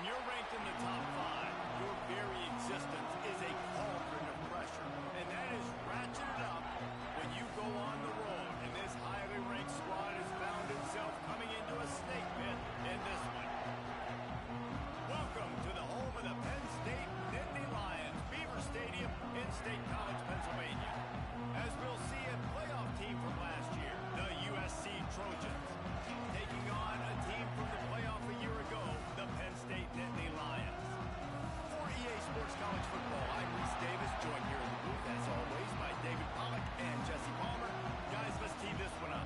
you're ranked in the top 5, your very existence is a cauldron of pressure. And that is ratcheted up when you go on the road. And this highly ranked squad has found itself coming into a snake pit in this one. Welcome to the home of the Penn State Nittany Lions, Beaver Stadium in State College, Pennsylvania. As we'll see a playoff team from last year, the USC Trojans, taking on a team from the playoff a year ago, the Penn State Nittany Lions. For EA Sports College Football, I'm Reese Davis, joined here in the booth, as always, by David Pollack and Jesse Palmer. Guys, let's tee this one up.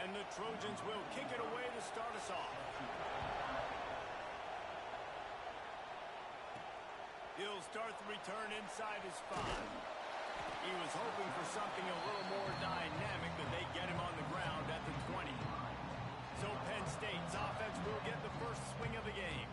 And the Trojans will kick it away to start us off. He'll start the return inside his 5. He was hoping for something a little more dynamic, but they get him on the ground at the 20. So Penn State's offense will get the first swing of the game.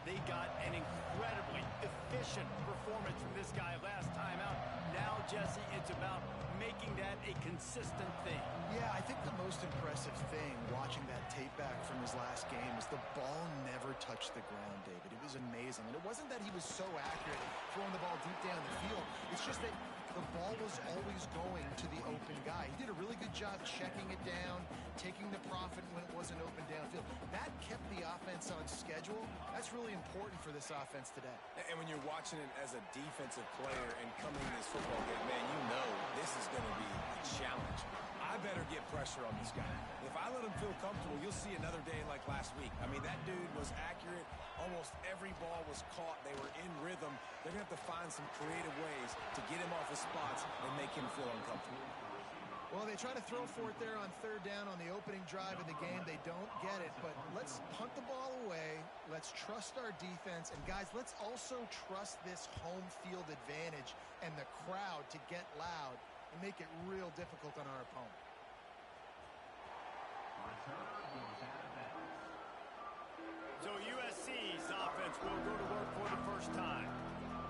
They got an incredibly efficient performance from this guy last time out. Now, Jesse, it's about making that a consistent thing. Yeah, I think the most impressive thing watching that tape back from his last game is the ball never touched the ground, David. It was amazing. And it wasn't that he was so accurate throwing the ball deep down the field. It's just that the ball was always going to the open guy. He did a really good job checking it down, taking the profit when it wasn't open downfield. That kept the offense on schedule. That's really important for this offense today. And when you're watching it as a defensive player and coming to this football game, man, you know this is going to be a challenge. I better get pressure on this guy. If I let him feel comfortable, you'll see another day like last week. I mean, that dude was accurate. Almost every ball was caught. They were in rhythm. They're going to have to find some creative ways to get him off his spots and make him feel uncomfortable. Well, they try to throw for it there on third down on the opening drive of the game. They don't get it, but let's punt the ball away. Let's trust our defense. And, guys, let's also trust this home field advantage and the crowd to get loud and make it real difficult on our opponent. So USC's offense will go to work for the first time.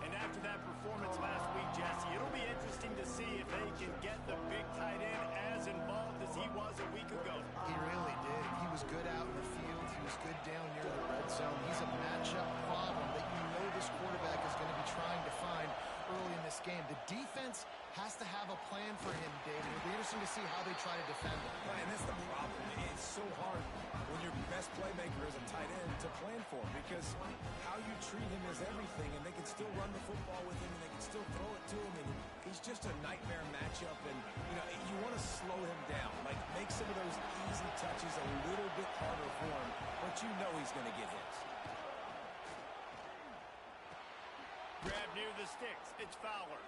And after that performance last week, Jesse, it'll be interesting to see if they can get the big tight end as involved as he was a week ago. He really did. He was good out in the field. He was good down near the red zone. He's a matchup problem that you know this quarterback is going to be trying to find early in this game. The defense has to have a plan for him, David. It'll be interesting to see how they try to defend him. And that's the problem. It's so hard when your best playmaker is a tight end to plan for him, because how you treat him is everything, and they can still run the football with him, and they can still throw it to him, and he's just a nightmare matchup. And, you know, you want to slow him down, like make some of those easy touches a little bit harder for him, but you know he's going to get hits. Grab near the sticks. It's Fowler.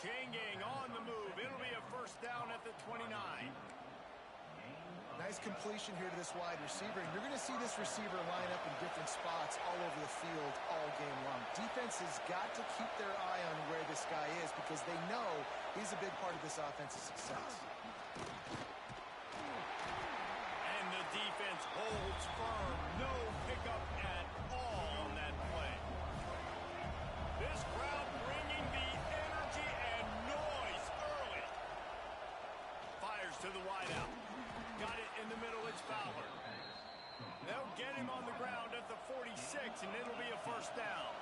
Chain gang on the move. It'll be a first down at the 29. Nice completion here to this wide receiver. And you're going to see this receiver line up in different spots all over the field all game long. Defense has got to keep their eye on where this guy is, because they know he's a big part of this offense's success. And the defense holds firm. No pickup at all on that play. This crowd bringing the energy and noise early. Fires to the wideout. Got it in the middle. It's Fowler. They'll get him on the ground at the 46, and it'll be a first down.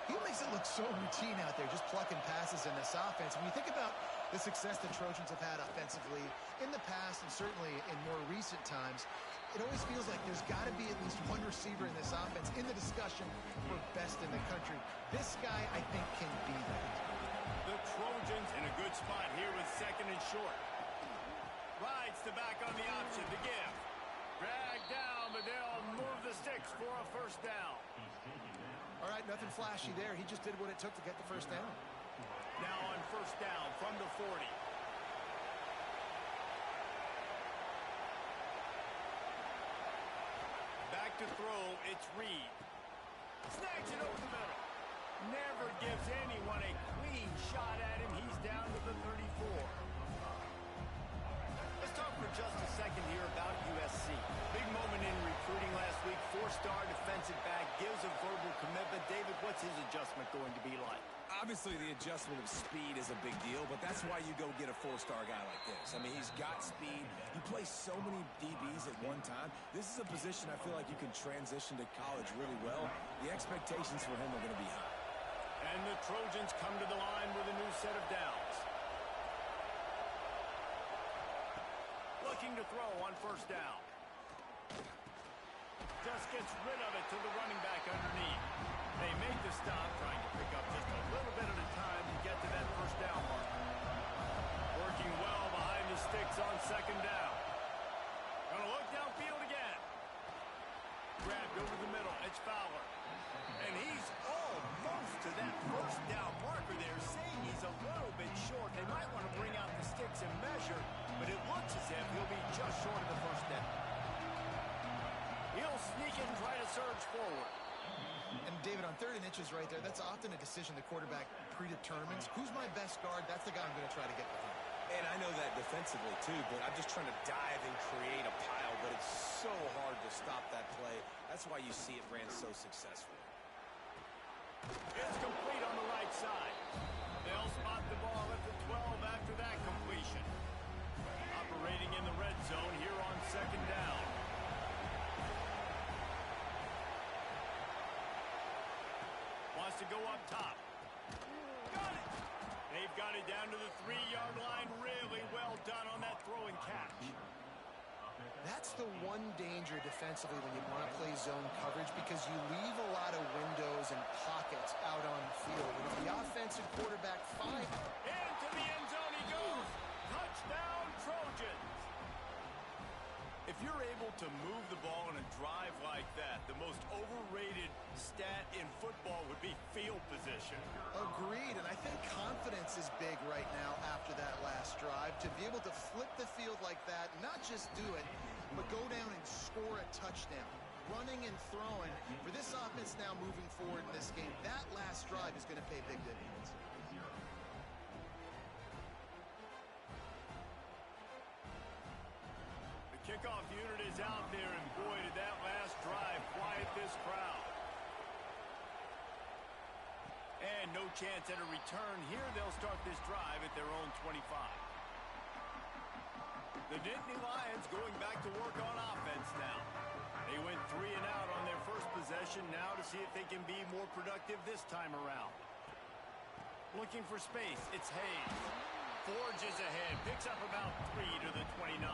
He makes it look so routine out there, just plucking passes in this offense. When you think about the success the Trojans have had offensively in the past, and certainly in more recent times, it always feels like there's got to be at least one receiver in this offense in the discussion for best in the country. This guy, I think, can be that. The Trojans in a good spot here with second and short. Rides to back on the option to give. Drag down, but they'll move the sticks for a first down. All right, nothing flashy there. He just did what it took to get the first down. Now on first down from the 40. Back to throw, it's Reed. Snags it over the middle. Never gives anyone a clean shot at him. He's down to the 34. Let's talk for just a second here about USC. Big moment in recruiting last week. Four-star defensive back gives a verbal commitment. David, what's his adjustment going to be like? Obviously, the adjustment of speed is a big deal, but that's why you go get a four-star guy like this. I mean, he's got speed. He plays so many DBs at one time. This is a position I feel like you can transition to college really well. The expectations for him are going to be high. And the Trojans come to the line with a new set of downs. Looking to throw on first down. Just gets rid of it to the running back underneath. They make the stop, trying to pick up just a little bit at a time to get to that first down mark. Working well behind the sticks on second down. Gonna look downfield again. Grabbed over the middle. It's Fowler. And he's almost to that first down marker there, saying he's a little bit short. They might want to bring out the sticks and measure, but it looks as if he'll be just short of the first down. He'll sneak in and try to surge forward. And David, on 3rd and inches right there, that's often a decision the quarterback predetermines. Who's my best guard? That's the guy I'm going to try to get behind. And I know that defensively, too, but I'm just trying to dive and create a pile, but it's so hard to stop that play. That's why you see it ran so successfully. It's complete on the right side. They'll spot the ball at the 12 after that completion. Operating in the red zone here on second down. Wants to go up top. Got it! They've got it down to the 3-yard line. Really well done on that throw and catch. That's the one danger defensively when you want to play zone coverage, because you leave a lot of windows and pockets out on the field. And if the offensive quarterback finds into the end zone he goes. Touchdown, Trojans. If you're able to move the ball in a drive like that, the most overrated stat in football would be field position. Agreed, and I think confidence is big right now after that last drive. To be able to flip the field like that, not just do it, but go down and score a touchdown. Running and throwing. For this offense now moving forward in this game, that last drive is going to pay big dividends. Kickoff unit is out there, and boy, did that last drive quiet this crowd. And no chance at a return here. They'll start this drive at their own 25. The Nittany Lions going back to work on offense now. They went 3 and out on their first possession, now to see if they can be more productive this time around. Looking for space, it's Hayes. Forges ahead, picks up about 3 to the 29.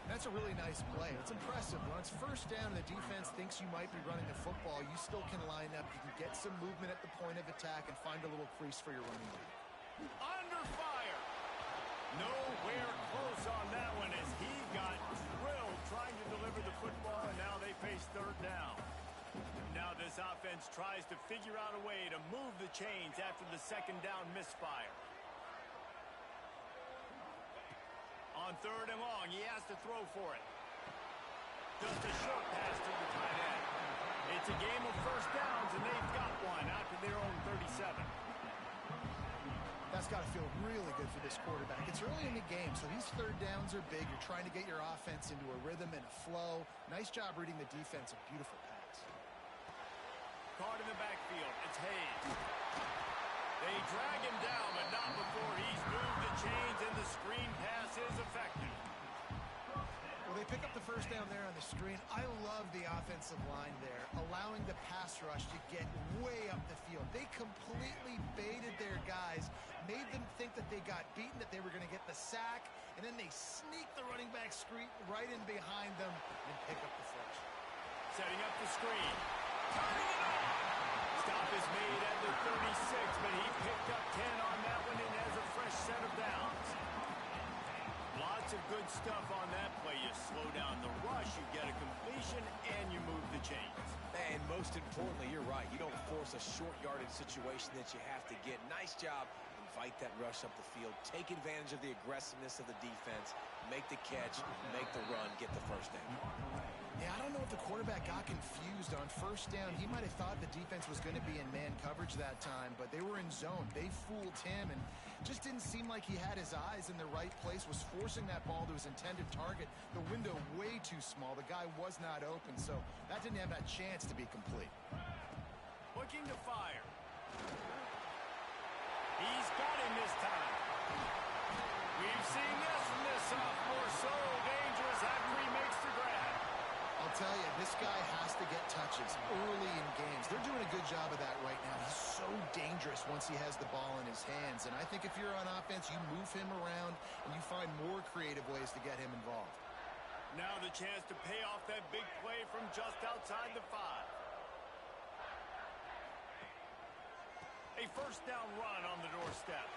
That's a really nice play. It's impressive. When it's first down and the defense thinks you might be running the football, you still can line up. You can get some movement at the point of attack and find a little crease for your running back. Under fire. Nowhere close on that one as he got drilled trying to deliver the football, and now they face third down. Now this offense tries to figure out a way to move the chains after the second down misfire. On 3rd and long, he has to throw for it. Just a short pass to the tight end. It's a game of first downs, and they've got one out to their own 37. That's got to feel really good for this quarterback. It's early in the game, so these third downs are big. You're trying to get your offense into a rhythm and a flow. Nice job reading the defense. A beautiful pass. Caught in the backfield. It's Hayes. They drag him down, but not before he's moved the chains, and the screen pass is effective. Well, they pick up the first down there on the screen. I love the offensive line there, allowing the pass rush to get way up the field. They completely baited their guys, made them think that they got beaten, that they were going to get the sack, and then they sneak the running back screen right in behind them and pick up the first. Setting up the screen. Turning it on. Stop is made at the 36, but he picked up 10 on that one and has a fresh set of downs. Lots of good stuff on that play. You slow down the rush, you get a completion, and you move the chains. And most importantly, you're right. You don't force a short yardage situation that you have to get. Nice job. Invite that rush up the field. Take advantage of the aggressiveness of the defense. Make the catch, make the run, get the first down. Yeah, I don't know if the quarterback got confused on first down. He might have thought the defense was going to be in man coverage that time, but they were in zone. They fooled him and just didn't seem like he had his eyes in the right place, was forcing that ball to his intended target. The window way too small. The guy was not open, so that didn't have that chance to be complete. Looking to fire. He's got him this time. We've seen this from this sophomore. So dangerous after he makes the grab. I'll tell you, this guy has to get touches early in games. They're doing a good job of that right now. He's so dangerous once he has the ball in his hands. And I think if you're on offense, you move him around and you find more creative ways to get him involved. Now the chance to pay off that big play from just outside the 5. A first down run on the doorstep.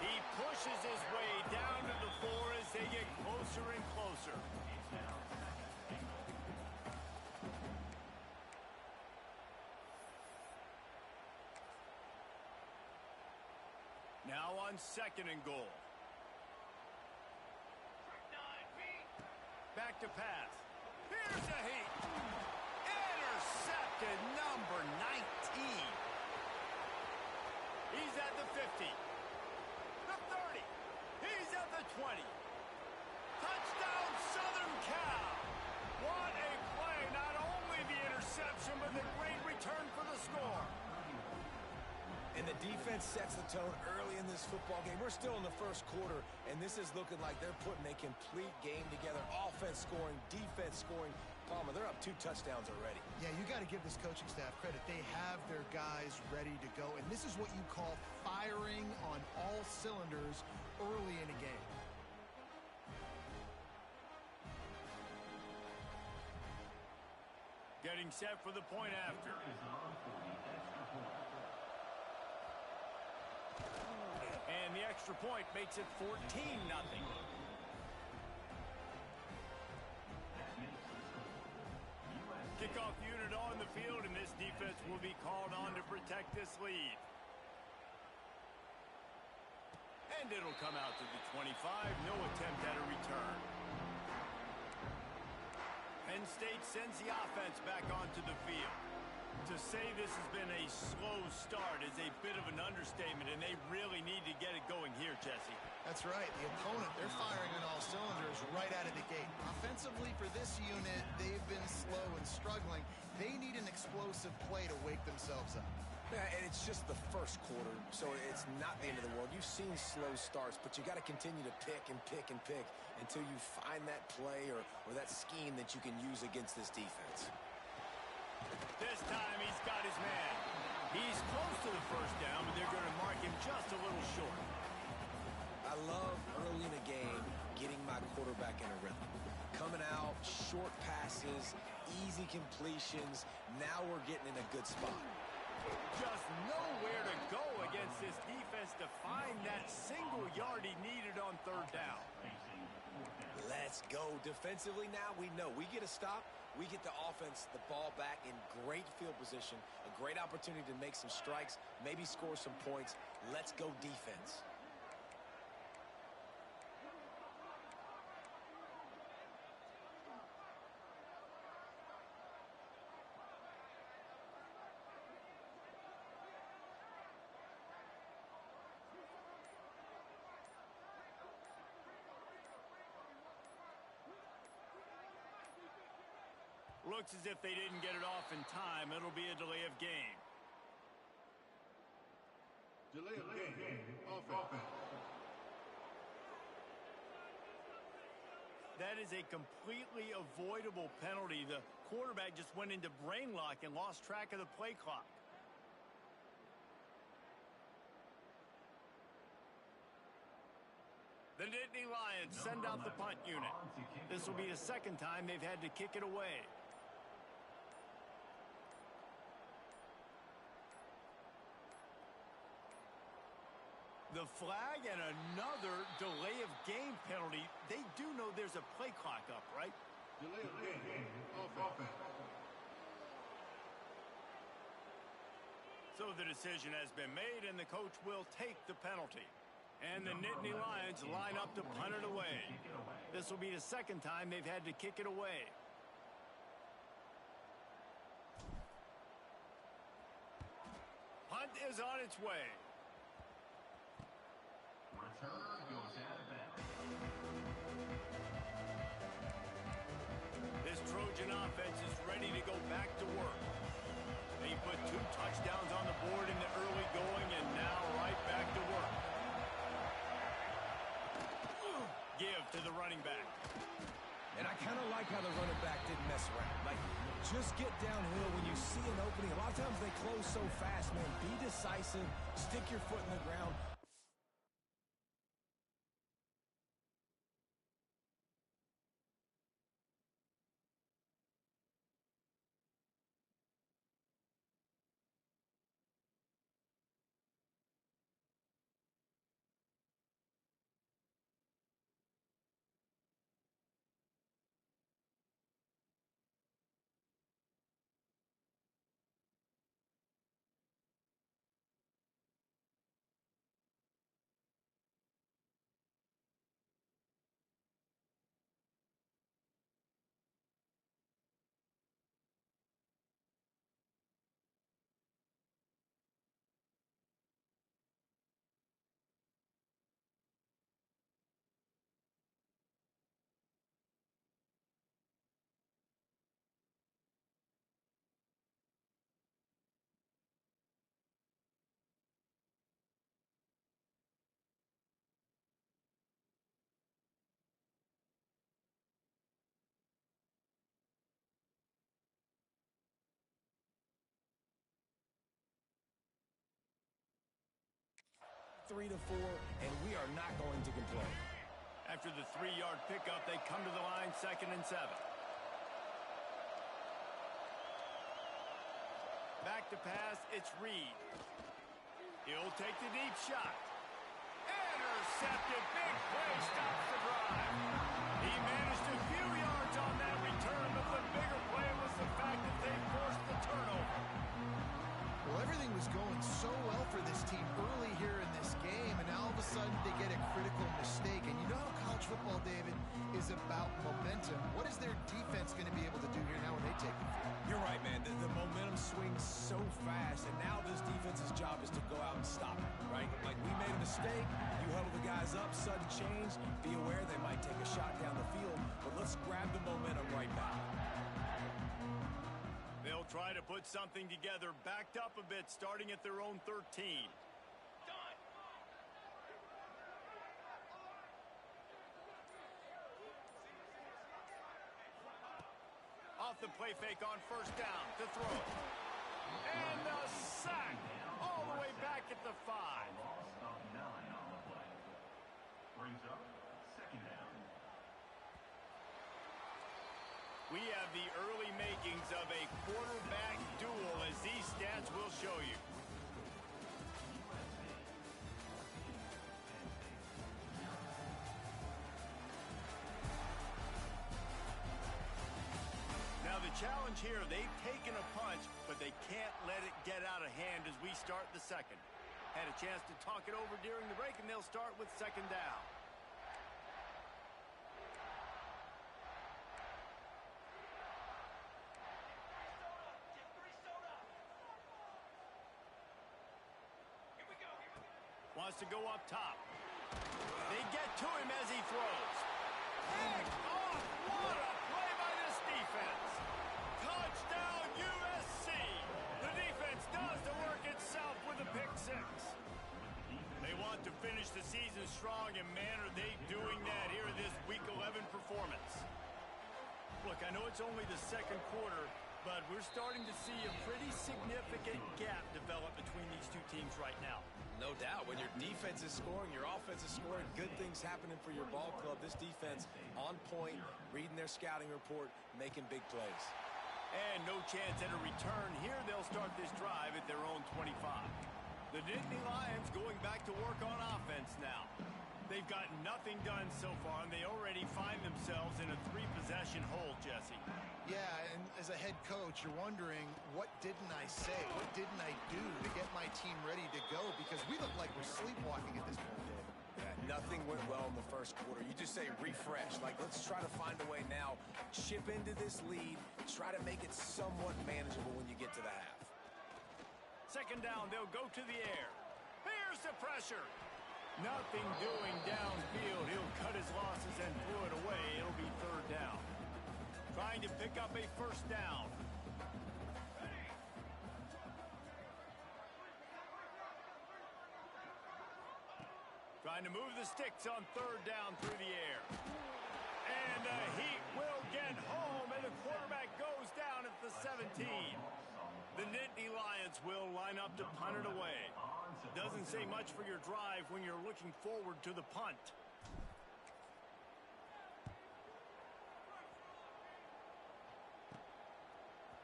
He pushes his way down to the 4 as they get closer and closer. Now on 2nd and goal. Back to pass. Here's a heat. Intercepted, number 19. He's at the 50. The 30. He's at the 20. Touchdown, Southern Cal. What a play. Not only the interception, but the great return for the score. And the defense sets the tone early in this football game. We're still in the first quarter, and this is looking like they're putting a complete game together. Offense scoring, defense scoring. Palmer, they're up 2 touchdowns already. Yeah, you got to give this coaching staff credit. They have their guys ready to go, and this is what you call firing on all cylinders early in a game. Getting set for the point after. And the extra point makes it 14-0. Kickoff unit on the field, and this defense will be called on to protect this lead. And it'll come out to the 25. No attempt at a return. Penn State sends the offense back onto the field. To say this has been a slow start is a bit of an understatement, and they really need to get it going here, Jesse. That's right. The opponent, they're firing on all cylinders right out of the gate. Offensively for this unit, they've been slow and struggling. They need an explosive play to wake themselves up. Yeah, and it's just the first quarter, so it's not the end of the world. You've seen slow starts, but you got to continue to pick and pick and pick until you find that play or that scheme that you can use against this defense. This time he's got his man. He's close to the first down, but they're going to mark him just a little short. I love early in a game getting my quarterback in a rhythm. Coming out, short passes, easy completions. Now we're getting in a good spot. Just nowhere to go against this defense to find that single yard he needed on 3rd down. Let's go. Defensively now, we know we get a stop. We get the offense, the ball back in great field position. A great opportunity to make some strikes, maybe score some points. Let's go defense. Looks as if they didn't get it off in time. It'll be a delay of game. Delay of game. Offense. That is a completely avoidable penalty. The quarterback just went into brain lock and lost track of the play clock. The Nittany Lions send out the punt unit. This will be the 2nd time they've had to kick it away. The flag and another delay of game penalty. They do know there's a play clock up, right? Delay of game. Offense. So the decision has been made, and the coach will take the penalty. And the Nittany Lions line up to punt it away. This will be the 2nd time they've had to kick it away. punt is on its way. Return goes out of bounds. This Trojan offense is ready to go back to work. They put 2 touchdowns on the board in the early going and now right back to work. Give to the running back. And I kind of like how the running back didn't mess around. Like, just get downhill when you see an opening. A lot of times they close so fast, man. Be decisive. Stick your foot in the ground. Three to 4, and we are not going to complain. After the 3-yard pickup, they come to the line 2nd and 7. Back to pass, it's Reed. He'll take the deep shot. Intercepted, big play, stops the drive. He managed a few yards on that return, but the bigger play was the fact that they forced the turnover. Well, everything was going so well for this team early here in this game, and now all of a sudden they get a critical mistake. And you know how college football, David, is about momentum. What is their defense going to be able to do here now when they take the field? You're right, man. The momentum swings so fast, and now this defense's job is to go out and stop it, right? Like, we made a mistake. You huddle the guys up, sudden change. Be aware they might take a shot down the field, but let's grab the momentum right back. They'll try to put something together, backed up a bit, starting at their own 13. Off the play fake on 1st down to throw. And a sack all the way back at the 5. Loss of 9 on the play. Brings up 2nd down. We have the early makings of a quarterback duel, as these stats will show you. Now the challenge here, they've taken a punch, but they can't let it get out of hand as we start the 2nd. Had a chance to talk it over during the break, and they'll start with 2nd down. Wants to go up top. They get to him as he throws. Pick off! What a play by this defense! Touchdown USC! The defense does the work itself with a pick 6. They want to finish the season strong, and man, are they doing that here in this Week 11 performance. Look, I know it's only the 2nd quarter, but we're starting to see a pretty significant gap develop between these two teams right now. No doubt. When your defense is scoring, your offense is scoring, good things happening for your ball club. This defense on point, reading their scouting report, making big plays. And no chance at a return. Here they'll start this drive at their own 25. The Nittany Lions going back to work on offense now. They've got nothing done so far, and they already find themselves in a 3-possession hole, Jesse. Yeah, and as a head coach, you're wondering, what didn't I say? What didn't I do to get my team ready to go? Because we look like we're sleepwalking at this point, Dave. Yeah, nothing went well in the 1st quarter. You just say refresh. Like, let's try to find a way now. Chip into this lead. Try to make it somewhat manageable when you get to the half. Second down, they'll go to the air. Here's the pressure. Nothing doing downfield. He'll cut his losses and throw it away. It'll be third down. Trying to pick up a first down. Trying to move the sticks on third down through the air. And the Heat will get home, and the quarterback goes down at the 17. The Nittany Lions will line up to punt it away. Doesn't say much for your drive when you're looking forward to the punt.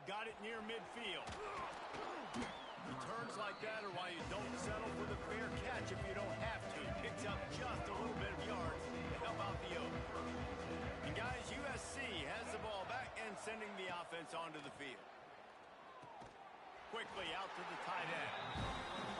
Got it near midfield. Returns like that are why you don't settle for the fair catch if you don't have to. Picks up just a little bit of yards to help out the Oak. And guys, USC has the ball back and sending the offense onto the field. Quickly out to the tight end.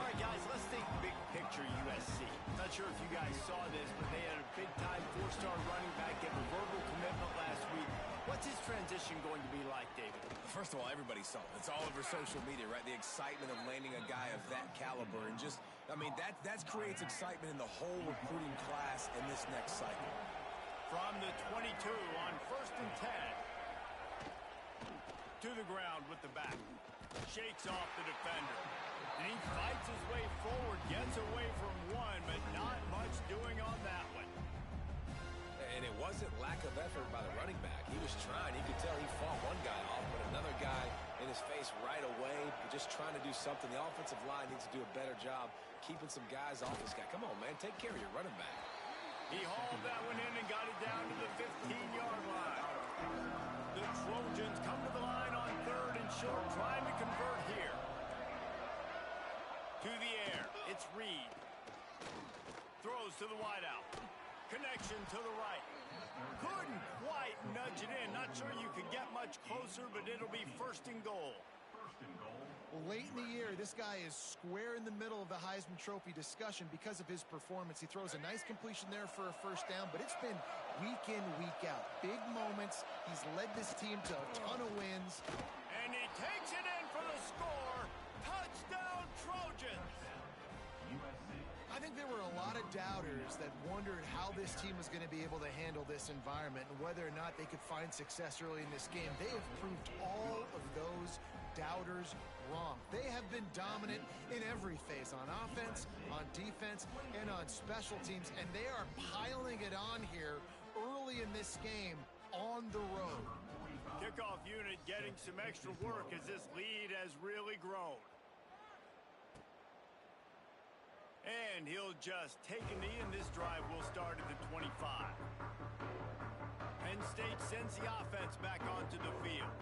All right, guys, let's think big picture USC. Not sure if you guys saw this, but they had a big-time four-star running back get a verbal commitment last week. What's his transition going to be like, David? First of all, everybody saw it. It's all over social media, right? The excitement of landing a guy of that caliber. And just, I mean, that creates excitement in the whole recruiting class in this next cycle. From the 22 on 1st and 10. To the ground with the back. Shakes off the defender. And he fights his way forward, gets away from one, but not much doing on that one. And it wasn't lack of effort by the running back. He was trying. You could tell he fought one guy off, but another guy in his face right away, just trying to do something. The offensive line needs to do a better job keeping some guys off this guy. Come on, man. Take care of your running back. He hauled that one in and got it down to the 15-yard line. The Trojans come to the line on 3rd and short, trying to convert here. To the air. It's Reed. Throws to the wideout. Connection to the right. Couldn't quite nudge it in. Not sure you could get much closer, but it'll be 1st and goal. Well, late in the year, this guy is square in the middle of the Heisman Trophy discussion because of his performance. He throws a nice completion there for a first down, but it's been week in, week out. Big moments. He's led this team to a ton of wins. And he takes it in for the score. Touchdown, Trojans. I think there were a lot of doubters that wondered how this team was going to be able to handle this environment and whether or not they could find success early in this game. They have proved all of those doubters wrong. They have been dominant in every phase, on offense, on defense, and on special teams, and they are piling it on here early in this game on the road. Kickoff unit getting some extra work as this lead has really grown. And he'll just take a knee, and this drive will start at the 25. Penn State sends the offense back onto the field.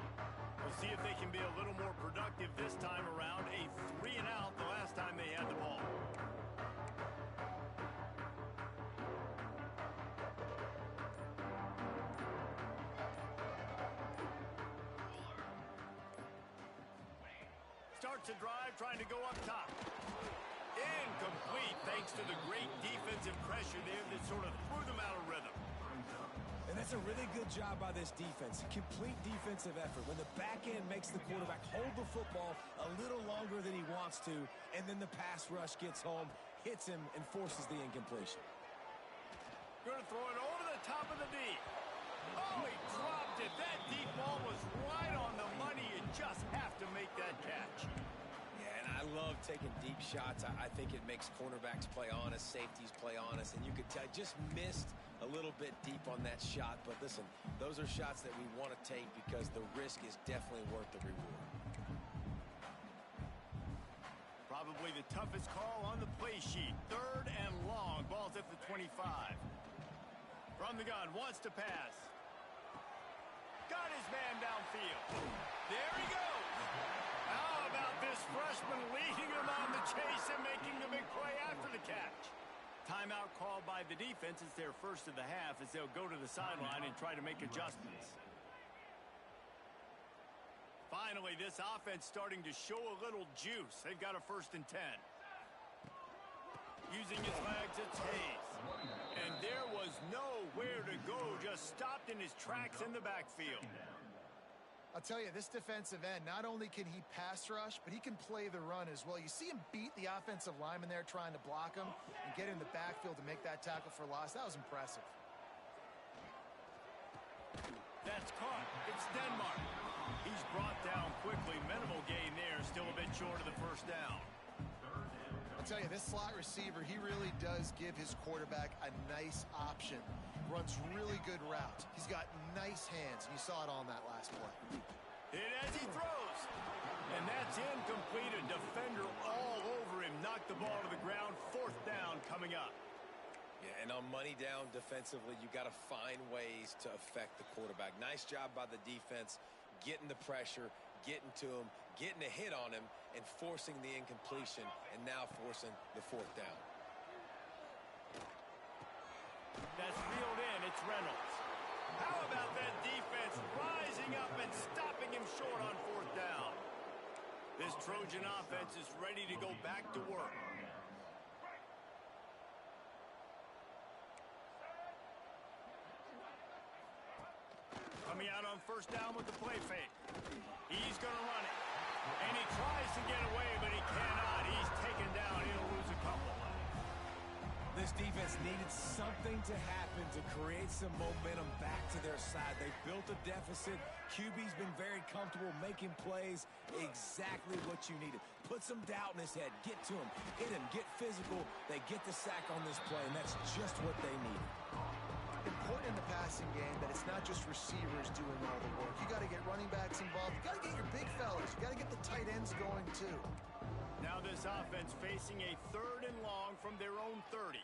We'll see if they can be a little more productive this time around. A 3-and-out the last time they had the ball. Starts a drive, trying to go up top. Incomplete, thanks to the great defensive pressure there that sort of threw them out of rhythm. And that's a really good job by this defense. Complete defensive effort. When the back end makes the quarterback hold the football a little longer than he wants to, and then the pass rush gets home, hits him, and forces the incompletion. Going to throw it over the top of the D. Oh, he dropped it. That deep ball was right on the money. You just have to make that catch. I love taking deep shots. I think it makes cornerbacks play honest, safeties play honest, and you could tell just missed a little bit deep on that shot. But listen, those are shots that we want to take because the risk is definitely worth the reward. Probably the toughest call on the play sheet. 3rd and long. Ball's at the 25. From the gun, wants to pass. Got his man downfield. There he goes. How about this freshman leading him on the chase and making the big play after the catch? Timeout called by the defense. It's their first of the half as they'll go to the sideline and try to make adjustments. Finally, this offense starting to show a little juice. They've got a 1st and 10. Using his legs, it's Hayes. And there was nowhere to go, just stopped in his tracks in the backfield. I'll tell you, this defensive end, not only can he pass rush, but he can play the run as well. You see him beat the offensive lineman there trying to block him and get in the backfield to make that tackle for loss. That was impressive. That's caught. It's Denmark. He's brought down quickly. Minimal gain there. Still a bit short of the first down. I'll tell you, this slot receiver, he really does give his quarterback a nice option. Runs really good routes. He's got nice hands, and you saw it on that last play. Hit as he throws. And that's incomplete. A defender all over him. Knocked the ball to the ground. Fourth down coming up. Yeah, and on money down defensively, you got to find ways to affect the quarterback. Nice job by the defense, getting the pressure, getting to him, getting a hit on him, and forcing the incompletion, and now forcing the fourth down. That's reeled in. It's Reynolds. How about that defense rising up and stopping him short on fourth down? This Trojan offense is ready to go back to work. Coming out on first down with the play fake. He's going to run it. And he tries to get away, but he cannot. He's taken down. He'll lose a couple. This defense needed something to happen to create some momentum back to their side. They built a deficit. QB's been very comfortable making plays. Exactly what you needed. Put some doubt in his head. Get to him. Hit him. Get physical. They get the sack on this play, and that's just what they needed. Important in the passing game that it's not just receivers doing all the work. You got to get running backs involved. You got to get your big fellas. You got to get the tight ends going too. Now this offense facing a 3rd and long from their own 30.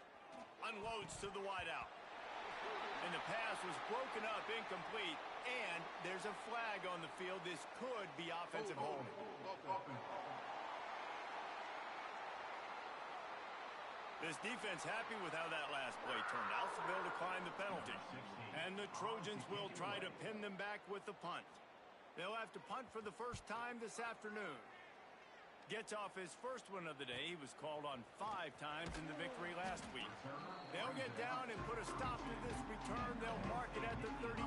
Unloads to the wideout. And the pass was broken up, incomplete, and there's a flag on the field. This could be offensive holding. This defense happy with how that last play turned out, so they'll decline the penalty. And the Trojans will try to pin them back with the punt. They'll have to punt for the first time this afternoon. Gets off his first one of the day. He was called on 5 times in the victory last week. They'll get down and put a stop to this return. They'll mark it at the 32.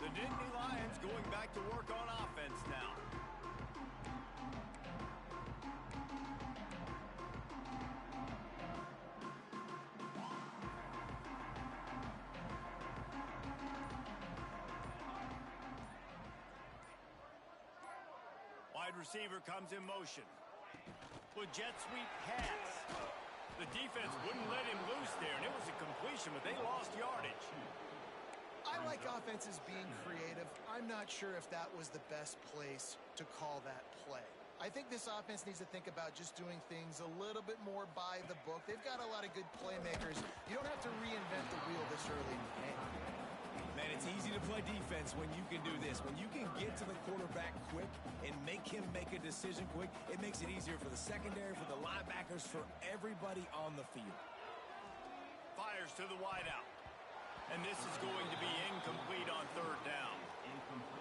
The Nittany Lions going back to work on offense now. Wide receiver comes in motion. With jet sweep pass. The defense wouldn't let him loose there, and it was a completion, but they lost yardage. I like offenses being creative. I'm not sure if that was the best place to call that play. I think this offense needs to think about just doing things a little bit more by the book. They've got a lot of good playmakers. You don't have to reinvent the wheel this early in the game. Man, it's easy to play defense when you can do this. When you can get to the quarterback quick and make him make a decision quick, it makes it easier for the secondary, for the linebackers, for everybody on the field. Fires to the wideout. And this is going to be incomplete on 3rd down.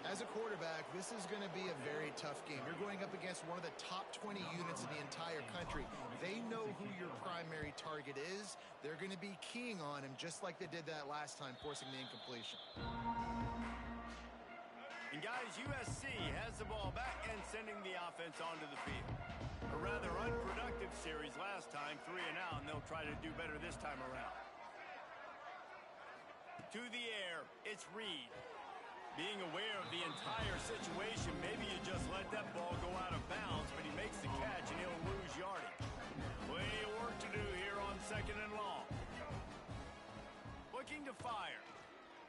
As a quarterback, this is going to be a very tough game. You're going up against one of the top 20 units in the entire country. They know who your primary target is. They're going to be keying on him just like they did that last time, forcing the incompletion. And guys, USC has the ball back and sending the offense onto the field. A rather unproductive series last time, 3 and out, and they'll try to do better this time around. To the air, it's Reed. Being aware of the entire situation, maybe you just let that ball go out of bounds, but he makes the catch and he'll lose yardage. Plenty of work to do here on 2nd and long. Looking to fire.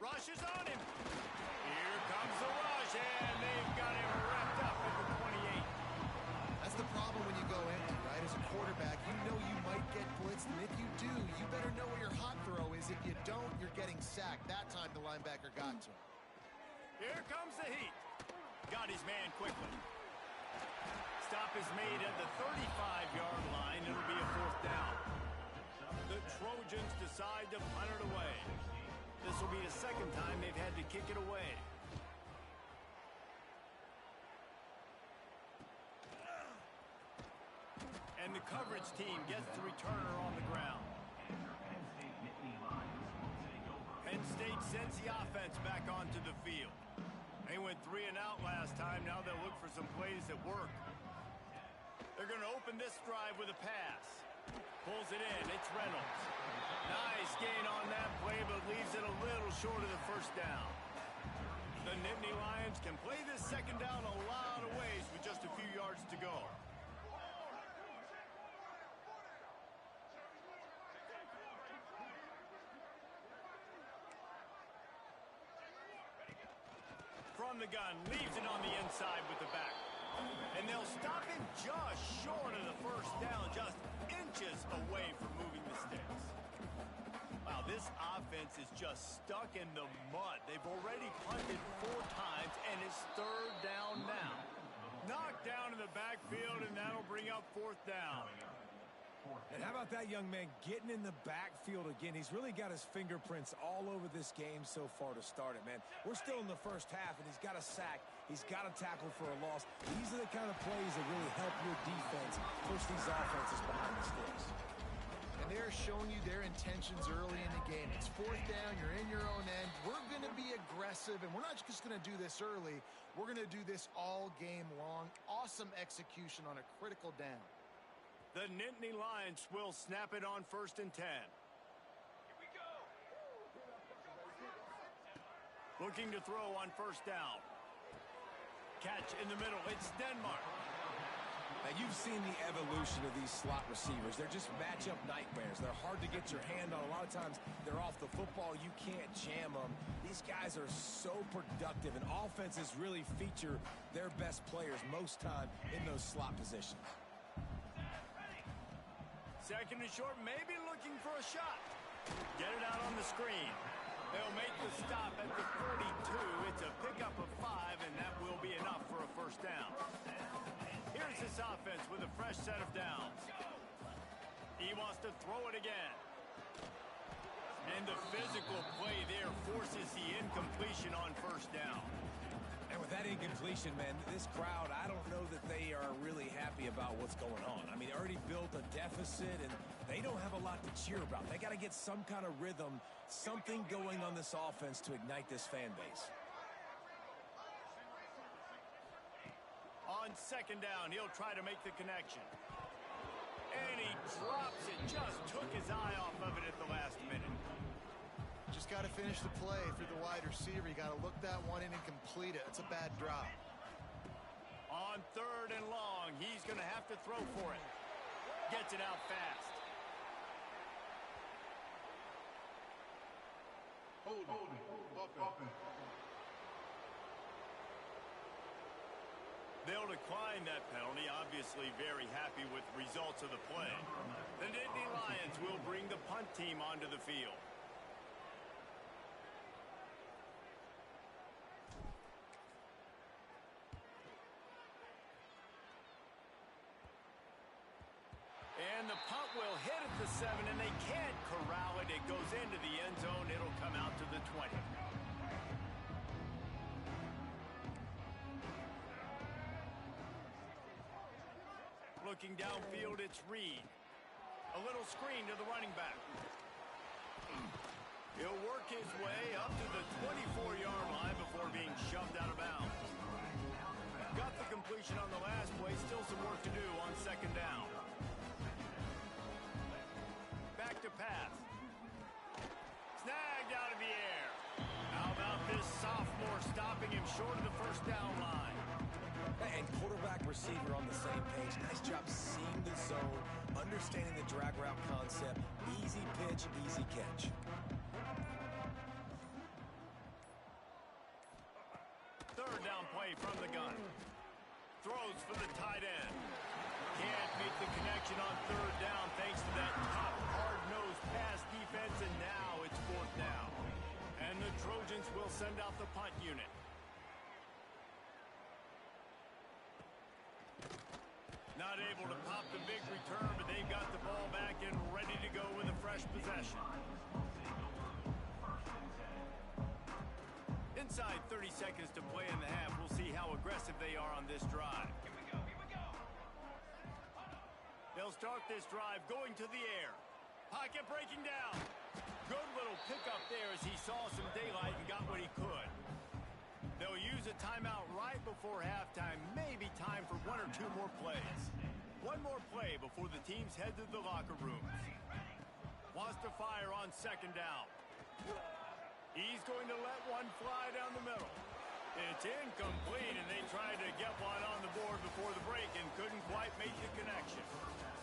Rush is on him. Here comes the rush, and they've got him wrapped up at the 28. That's the problem when you go empty, right? As a quarterback, you know you might get blitzed, and if you do, you better know where your hot throw is. If you don't, you're getting sacked. That time the linebacker got to him. Here comes the heat. Got his man quickly. Stop is made at the 35-yard line. It'll be a 4th down. The Trojans decide to punt it away. This will be the 2nd time they've had to kick it away. And the coverage team gets the returner on the ground. Penn State sends the offense back onto the field. They went 3 and out last time. Now they'll look for some plays that work. They're going to open this drive with a pass. Pulls it in. It's Reynolds. Nice gain on that play, but leaves it a little short of the first down. The Nittany Lions can play this second down a lot of ways with just a few yards to go. From the gun, leaves it on the inside with the back. And they'll stop him just short of the first down, just inches away from moving the sticks. Wow, this offense is just stuck in the mud. They've already punted 4 times, and it's 3rd down now. Knocked down in the backfield, and that'll bring up 4th down. And how about that young man getting in the backfield again? He's really got his fingerprints all over this game so far to start it, man. We're still in the first half, and he's got a sack. He's got a tackle for a loss. These are the kind of plays that really help your defense push these offenses behind the sticks. And they're showing you their intentions early in the game. It's 4th down. You're in your own end. We're going to be aggressive, and we're not just going to do this early. We're going to do this all game long. Awesome execution on a critical down. The Nittany Lions will snap it on 1st and 10. Here we go. Looking to throw on 1st down. Catch in the middle. It's Denmark. Now, you've seen the evolution of these slot receivers. They're just matchup nightmares. They're hard to get your hand on. A lot of times, they're off the football. You can't jam them. These guys are so productive, and offenses really feature their best players most time in those slot positions. 2nd and short, maybe looking for a shot. Get it out on the screen. They'll make the stop at the 42. It's a pickup of 5, and that will be enough for a 1st down. Here's this offense with a fresh set of downs. He wants to throw it again. And the physical play there forces the incompletion on 1st down. And with that incompletion, man, this crowd, I don't know that they are really happy about what's going on. I mean, they already built a deficit, and they don't have a lot to cheer about. They got to get some kind of rhythm, something going on this offense to ignite this fan base. On 2nd down, he'll try to make the connection. And he drops it, just took his eye off of it at the last minute. Just got to finish the play through the wide receiver. You got to look that one in and complete it. It's a bad drop. On 3rd and long, he's going to have to throw for it. Gets it out fast. Holding. Offense. They'll decline that penalty, obviously very happy with the results of the play. The Nittany Lions will bring the punt team onto the field. And the punt will hit at the 7, and they can't corral it. It goes into the end zone. It'll come out to the 20. Looking downfield, it's Reed. A little screen to the running back. He'll work his way up to the 24-yard line before being shoved out of bounds. Got the completion on the last play. Still some work to do on 2nd down. Back to pass. Snagged out of the air. How about this sophomore stopping him short of the 1st down line? And quarterback receiver on the same page. Nice job seeing the zone, understanding the drag route concept. Easy pitch, easy catch. 3rd down play from the gun. Throws for the tight end. Can't make the connection on 3rd down thanks to that top hard-nosed pass defense, and now it's 4th down. And the Trojans will send out the punt unit. Not able to pop the big return, but they've got the ball back and ready to go with a fresh possession. Inside 30 seconds to play in the half. We'll see how aggressive they are on this drive. Here we go. They'll start this drive going to the air. Pocket breaking down. Good little pickup there as he saw some daylight and got what he could. They'll use a timeout right before halftime. Maybe time for one or two more plays. One more play before the teams head to the locker rooms. Wants to fire on second down. He's going to let one fly down the middle. It's incomplete, and they tried to get one on the board before the break and couldn't quite make the connection.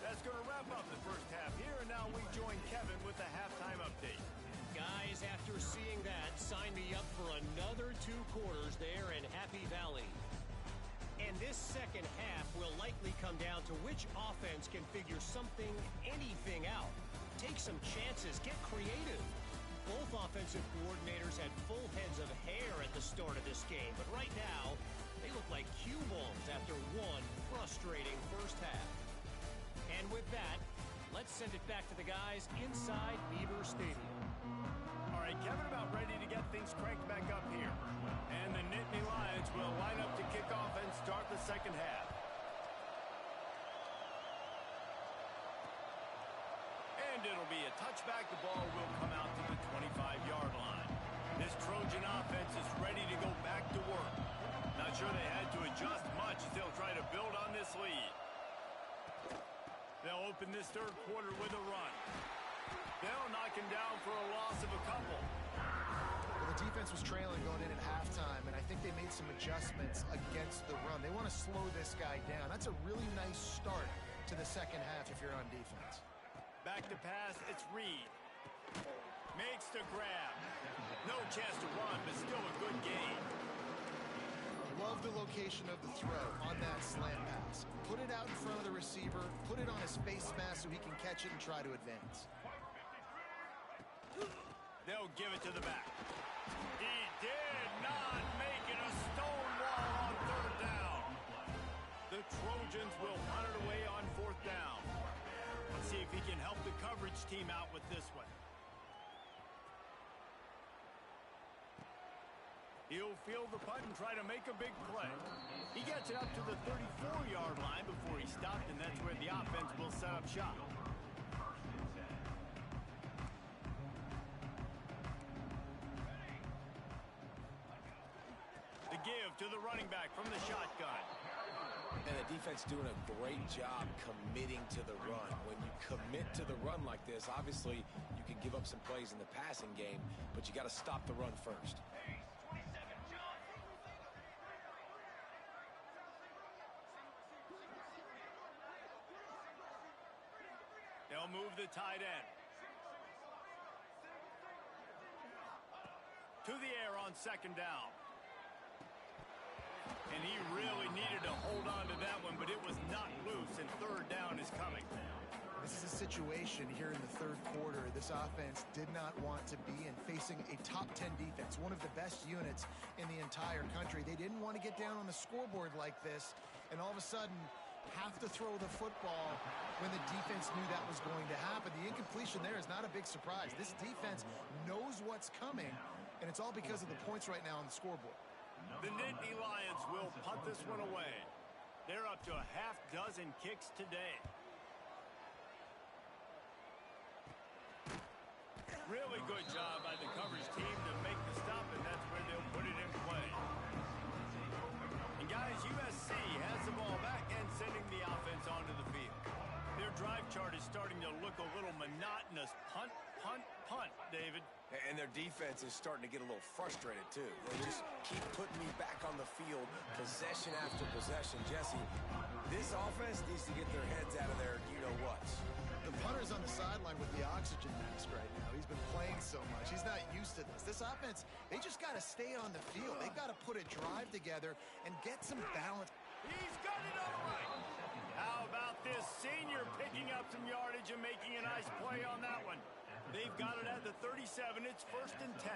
That's going to wrap up the first half here, and now we join Kevin with the halftime update. Guys, after seeing that, sign me up for another 2 quarters there in Happy Valley. And this second half will likely come down to which offense can figure something, anything out. Take some chances, get creative. Both offensive coordinators had full heads of hair at the start of this game, but right now, they look like cue balls after one frustrating first half. And with that, let's send it back to the guys inside Beaver Stadium. All right, Kevin, about ready to get things cranked back up here. And the Nittany Lions will line up to kick off and start the second half. And it'll be a touchback. The ball will come out to the 25-yard line. This Trojan offense is ready to go back to work. Not sure they had to adjust much as they'll try to build on this lead. They'll open this third quarter with a run. They'll knock him down for a loss of a couple. Well, the defense was trailing going in at halftime, and I think they made some adjustments against the run. They want to slow this guy down. That's a really nice start to the second half if you're on defense. Back to pass, it's Reed. Makes the grab. No chance to run, but still a good gain. Love the location of the throw on that slant pass. Put it out in front of the receiver, put it on his face mask so he can catch it and try to advance. They'll give it to the back. He did not make it a stone wall on third down. The Trojans will hunt it away on fourth down. Let's see if he can help the coverage team out with this one. He'll field the punt and try to make a big play. He gets it up to the 34-yard line before he stopped, and that's where the offense will set up shop. The give to the running back from the shotgun. And the defense doing a great job committing to the run. When you commit to the run like this, obviously you can give up some plays in the passing game, but you got to stop the run first. They'll move the tight end. To the air on second down. And he really needed to hold on to that one, but it was not loose, and third down is coming. This is a situation here in the third quarter this offense did not want to be in, facing a top 10 defense, one of the best units in the entire country. They didn't want to get down on the scoreboard like this, and all of a sudden have to throw the football when the defense knew that was going to happen. The incompletion there is not a big surprise. This defense knows what's coming, and it's all because of the points right now on the scoreboard. The Nittany Lions will punt this one away. They're up to a half dozen kicks today. Really good job by the coverage team to make the stop, and that's where they'll put it in play. And guys, USC has the ball back and sending the offense onto the field. Their drive chart is starting to look a little monotonous. Punt, punt, punt, David. And their defense is starting to get a little frustrated, too. They just keep putting me back on the field, possession after possession. Jesse, this offense needs to get their heads out of their you-know-whats. The punter's on the sideline with the oxygen mask right now. He's been playing so much. He's not used to this. This offense, they just got to stay on the field. They've got to put a drive together and get some balance. He's got it all right. How about this senior picking up some yardage and making a nice play on that one? They've got it at the 37. It's 1st and 10.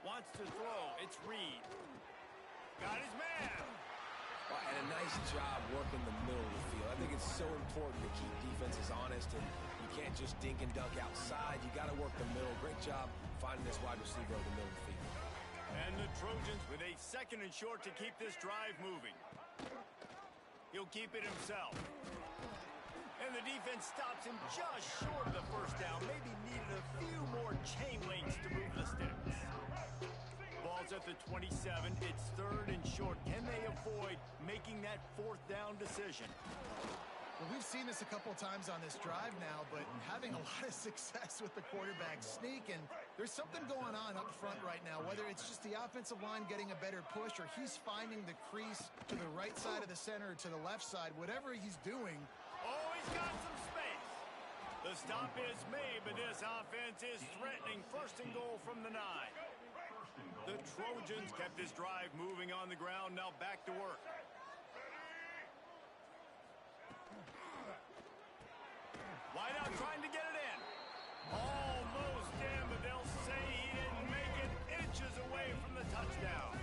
Wants to throw. It's Reed. Got his man. And a nice job working the middle of the field. I think it's so important to keep defenses honest, and you can't just dink and dunk outside. You got to work the middle. Great job finding this wide receiver over the middle of the field. And the Trojans with a 2nd and short to keep this drive moving. He'll keep it himself. And And the defense stops him just short of the first down. Maybe needed a few more chain links to move the sticks. Ball's at the 27. It's third and short. Can they avoid making that fourth down decision? Well, we've seen this a couple times on this drive now, but having a lot of success with the quarterback sneak, and there's something going on up front right now, whether it's just the offensive line getting a better push or he's finding the crease to the right side of the center or to the left side, whatever he's doing. Oh, he's got some space. The stop is made, but this offense is threatening. First and goal from the 9. The Trojans kept this drive moving on the ground. Now back to work. Wide out trying to get it in. Almost in, but they'll say he didn't make it. Inches away from the touchdown.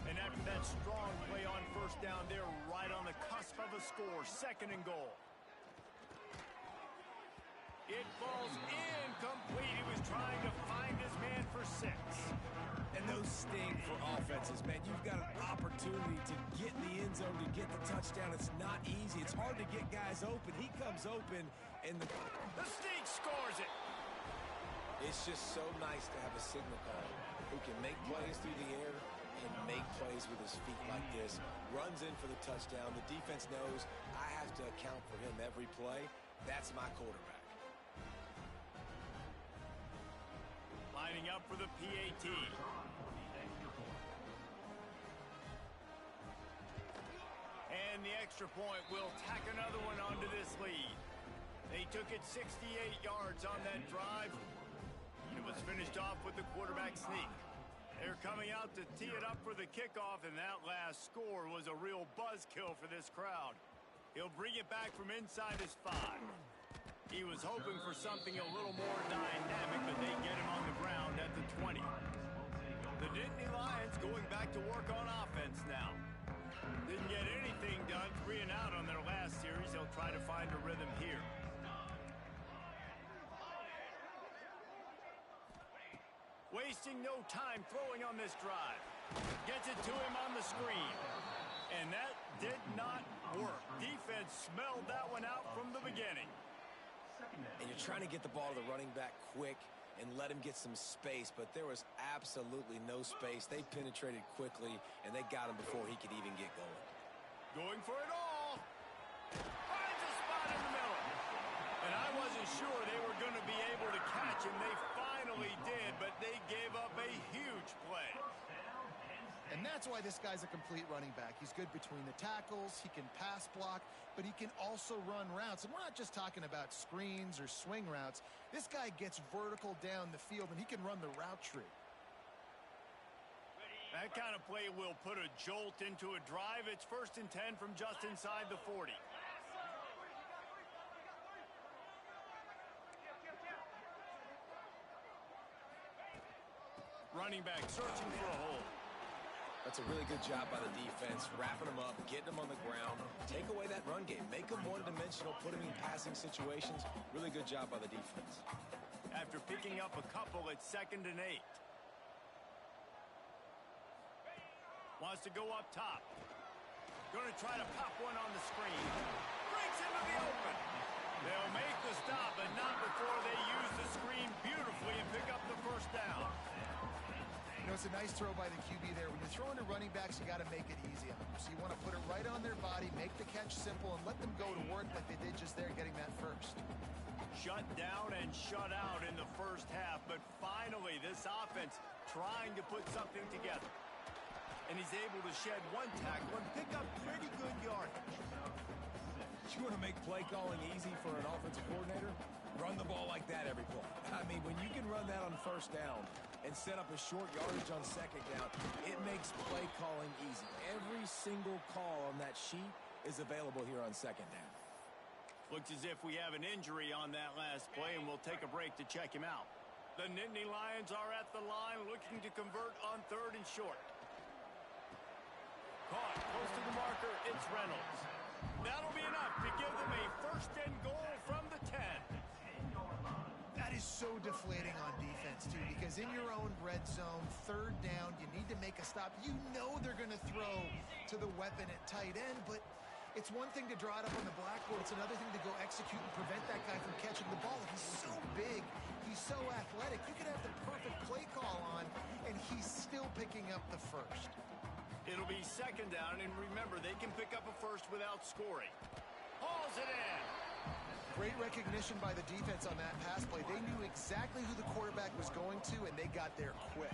And after that strong play on first down, they're right on the cusp of a score. Second and goal. It falls incomplete. He was trying to find his man for 6. And those sting for offenses, man. You've got an opportunity to get in the end zone, to get the touchdown. It's not easy. It's hard to get guys open. He comes open, and the sneak scores it. It's just so nice to have a signal caller who can make plays through the air and make plays with his feet like this. Runs in for the touchdown. The defense knows I have to account for him every play. That's my quarterback. Lining up for the PAT. And the extra point will tack another one onto this lead. They took it 68 yards on that drive. It was finished off with the quarterback sneak. They're coming out to tee it up for the kickoff, and that last score was a real buzzkill for this crowd. He'll bring it back from inside his 5. He was hoping for something a little more dynamic, but they get him on the ground at the 20. The Nittany Lions going back to work on offense now. Didn't get anything done 3 and out on their last series. They'll try to find a rhythm here. Wasting no time throwing on this drive. Gets it to him on the screen. And that did not work. Defense smelled that one out from the beginning. And you're trying to get the ball to the running back quick and let him get some space, but there was absolutely no space. They penetrated quickly, and they got him before he could even get going. Going for it all. Finds a spot in the middle. And I wasn't sure they were going to be able to catch him. They finally did, but they gave up a huge play. And that's why this guy's a complete running back. He's good between the tackles, he can pass block, but he can also run routes. And we're not just talking about screens or swing routes. This guy gets vertical down the field, and he can run the route tree. That kind of play will put a jolt into a drive. It's 1st and 10 from just inside the 40. Running back searching for a hole. That's a really good job by the defense, wrapping them up, getting them on the ground. Take away that run game. Make them one-dimensional, put them in passing situations. Really good job by the defense. After picking up a couple, it's 2nd and 8. Wants to go up top. Going to try to pop one on the screen. Breaks into the open. They'll make the stop, but not before they use the screen beautifully and pick up the first down. You know, it's a nice throw by the QB there. When you're throwing to running backs, you got to make it easy on them. So you want to put it right on their body, make the catch simple, and let them go to work like they did just there, getting that first. Shut down and shut out in the first half, but finally this offense trying to put something together. And he's able to shed one tackle and pick up pretty good yardage. You want to make play calling easy for an offensive coordinator? Run the ball like that every play. I mean, when you can run that on first down and set up a short yardage on second down, it makes play calling easy. Every single call on that sheet is available here on second down. Looks as if we have an injury on that last play, and we'll take a break to check him out. The Nittany Lions are at the line looking to convert on 3rd and short. Caught close to the marker, it's Reynolds. That'll be enough to give them a 1st and goal from the 10. That is so deflating on defense, too, because in your own red zone, 3rd down, you need to make a stop. You know they're going to throw to the weapon at tight end, but It's one thing to draw it up on the blackboard. It's another thing to go execute and prevent that guy from catching the ball. He's so big. He's so athletic. You could have the perfect play call on, and he's still picking up the first. It'll be second down, and remember, they can pick up a first without scoring. Hauls it in. Great recognition by the defense on that pass play. They knew exactly who the quarterback was going to, and they got there quick.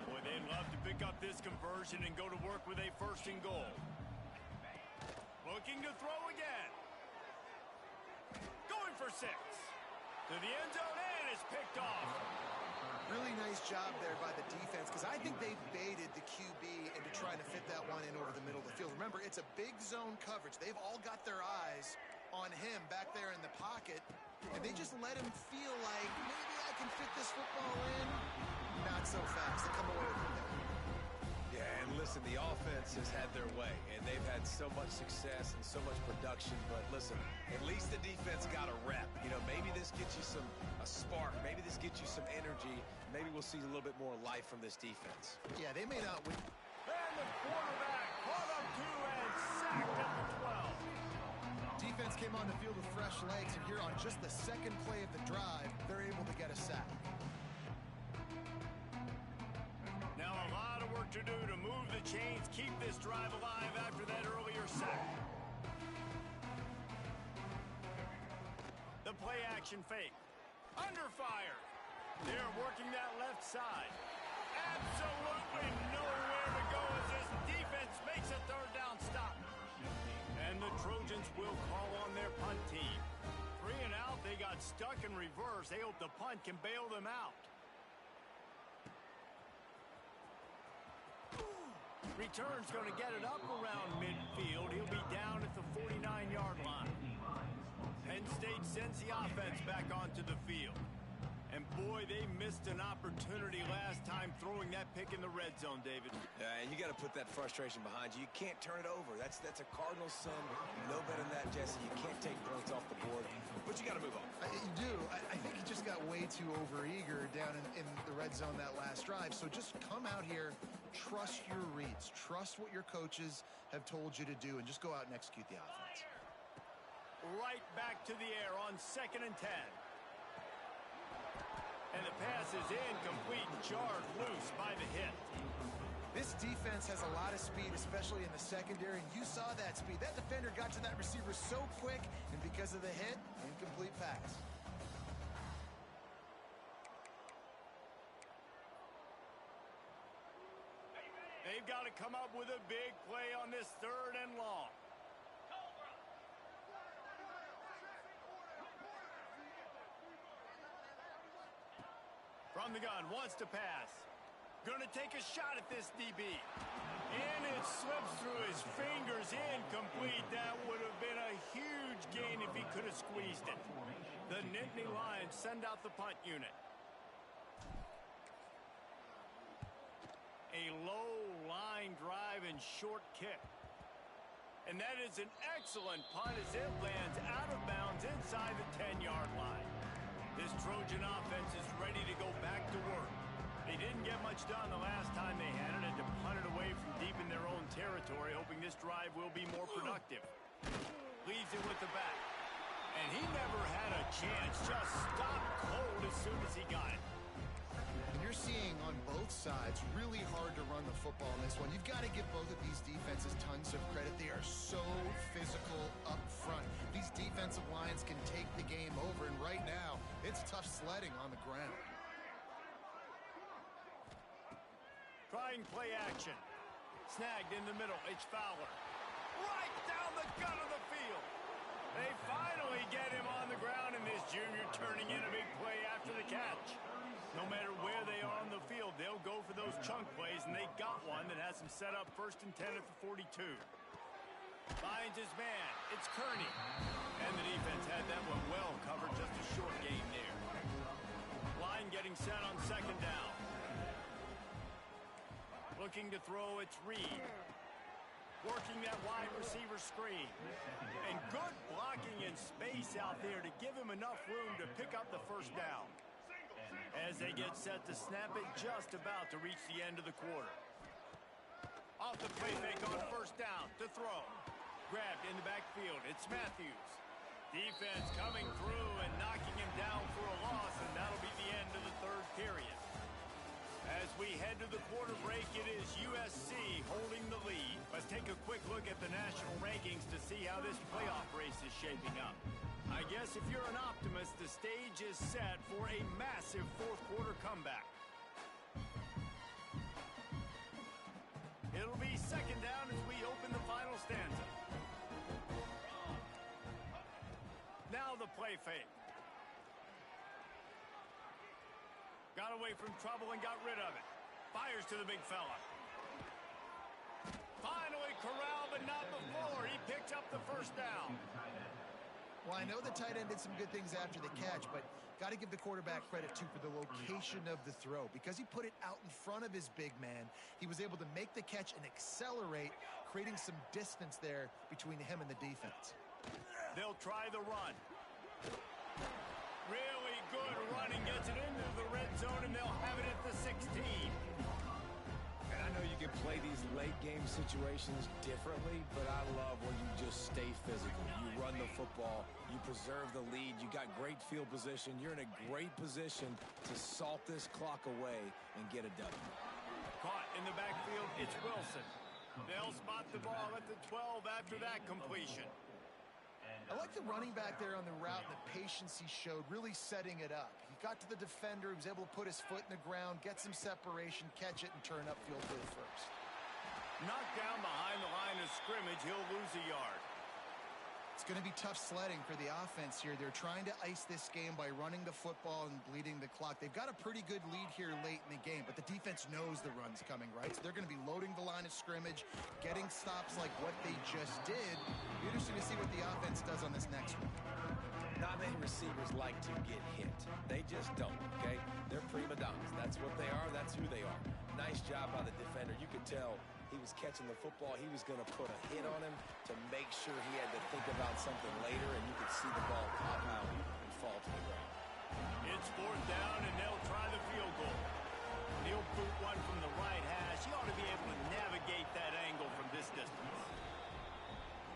Boy, they'd love to pick up this conversion and go to work with a first and goal. Looking to throw again. Going for 6. To the end zone, and it's picked off. Really nice job there by the defense, because I think they baited the QB into trying to fit that one in over the middle of the field. Remember, it's a big zone coverage. They've all got their eyes on him back there in the pocket, and they just let him feel like, maybe I can fit this football in. Not so fast. They come away with it. Yeah, and listen, the offense has had their way, and they've had so much success and so much production. But listen, at least the defense got a rep. You know, maybe this gets you a spark. Maybe this gets you some energy. Maybe we'll see a little bit more life from this defense. Yeah, they may not win. And the quarterback caught up to and sacked at the 12. Defense came on the field with fresh legs, and here on just the second play of the drive, they're able to get a sack. Now a lot of work to do to move the chains, keep this drive alive after that earlier sack. The play action fake. Under fire. They're working that left side. Absolutely nowhere to go as this defense makes a third down stop. And the Trojans will call on their punt team. 3 and out, they got stuck in reverse. They hope the punt can bail them out. Return's going to get it up around midfield. He'll be down at the 49-yard line. Penn State sends the offense back onto the field. And boy, they missed an opportunity last time throwing that pick in the red zone, David. Yeah, and you got to put that frustration behind you. You can't turn it over. That's a cardinal sin. You know better than that, Jesse. You can't take points off the board, but you got to move on. You do. I think he just got way too overeager down in the red zone that last drive. So just come out here, trust your reads, trust what your coaches have told you to do, and just go out and execute the offense. Right back to the air on 2nd and 10. And the pass is incomplete, jarred loose by the hit. This defense has a lot of speed, especially in the secondary, and you saw that speed. That defender got to that receiver so quick, and because of the hit, incomplete pass. They've got to come up with a big play on this 3rd and long. From the gun, wants to pass. Gonna take a shot at this DB. And it slips through his fingers, incomplete. That would have been a huge gain if he could have squeezed it. The Nittany Lions send out the punt unit. A low line drive and short kick. And that is an excellent punt as it lands out of bounds inside the 10-yard line. This Trojan offense is ready to go back to work. They didn't get much done the last time they had it, and to punt it away from deep in their own territory, hoping this drive will be more productive. Leaves it with the back. And he never had a chance, just stopped cold as soon as he got it. And you're seeing on both sides really hard to run the football in this one. You've got to give both of these defenses tons of credit. They are so physical up front. These defensive lines can take the game over, and right now, it's tough sledding on the ground. Trying play action. Snagged in the middle. It's Fowler. Right down the gut of the field. They finally get him on the ground, and this junior turning in a big play after the catch. No matter where they are on the field, they'll go for those chunk plays, and they got one that has them set up 1st and 10 at the 42. Finds his man. It's Kearney. And the defense had that one well covered. Just a short gain there. Line getting set on 2nd down. Looking to throw, it's Reed. Working that wide receiver screen. And good blocking in space out there to give him enough room to pick up the 1st down. As they get set to snap it, just about to reach the end of the quarter. Off the play fake on 1st down to throw. grabbed in the backfield. It's Matthews. Defense coming through and knocking him down for a loss, and that'll be the end of the third period. As we head to the quarter break, it is USC holding the lead. Let's take a quick look at the national rankings to see how this playoff race is shaping up. I guess if you're an optimist, the stage is set for a massive fourth quarter comeback. It'll be second down as we open the final stanza. Now the play fake. Got away from trouble and got rid of it. Fires to the big fella. Finally corralled, but not before. He picked up the first down. Well, I know the tight end did some good things after the catch, but got to give the quarterback credit, too, for the location of the throw. Because he put it out in front of his big man, he was able to make the catch and accelerate, creating some distance there between him and the defense. They'll try the run. Really good running, gets it into the red zone, and they'll have it at the 16. And I know you can play these late game situations differently, but I love when you just stay physical. You run the football, you preserve the lead, you got great field position, you're in a great position to salt this clock away and get a W. Caught in the backfield, it's Wilson. They'll spot the ball at the 12 after that completion. I like the running back there on the route and the patience he showed, really setting it up. He got to the defender, he was able to put his foot in the ground, get some separation, catch it, and turn upfield for the first. Knocked down behind the line of scrimmage, he'll lose a yard. It's going to be tough sledding for the offense here. They're trying to ice this game by running the football and bleeding the clock. They've got a pretty good lead here late in the game, but the defense knows the run's coming, right? So they're going to be loading the line of scrimmage, getting stops like what they just did. Be interesting to see what the offense does on this next one. Not many receivers like to get hit. They just don't, okay? They're prima donnas. That's what they are. That's who they are. Nice job by the defender. You could tell he was catching the football. He was going to put a hit on him to make sure he had to think about something later, and you could see the ball pop out and fall to the ground. It's fourth down, and they'll try the field goal. He'll boot one from the right hash. He ought to be able to navigate that angle from this distance.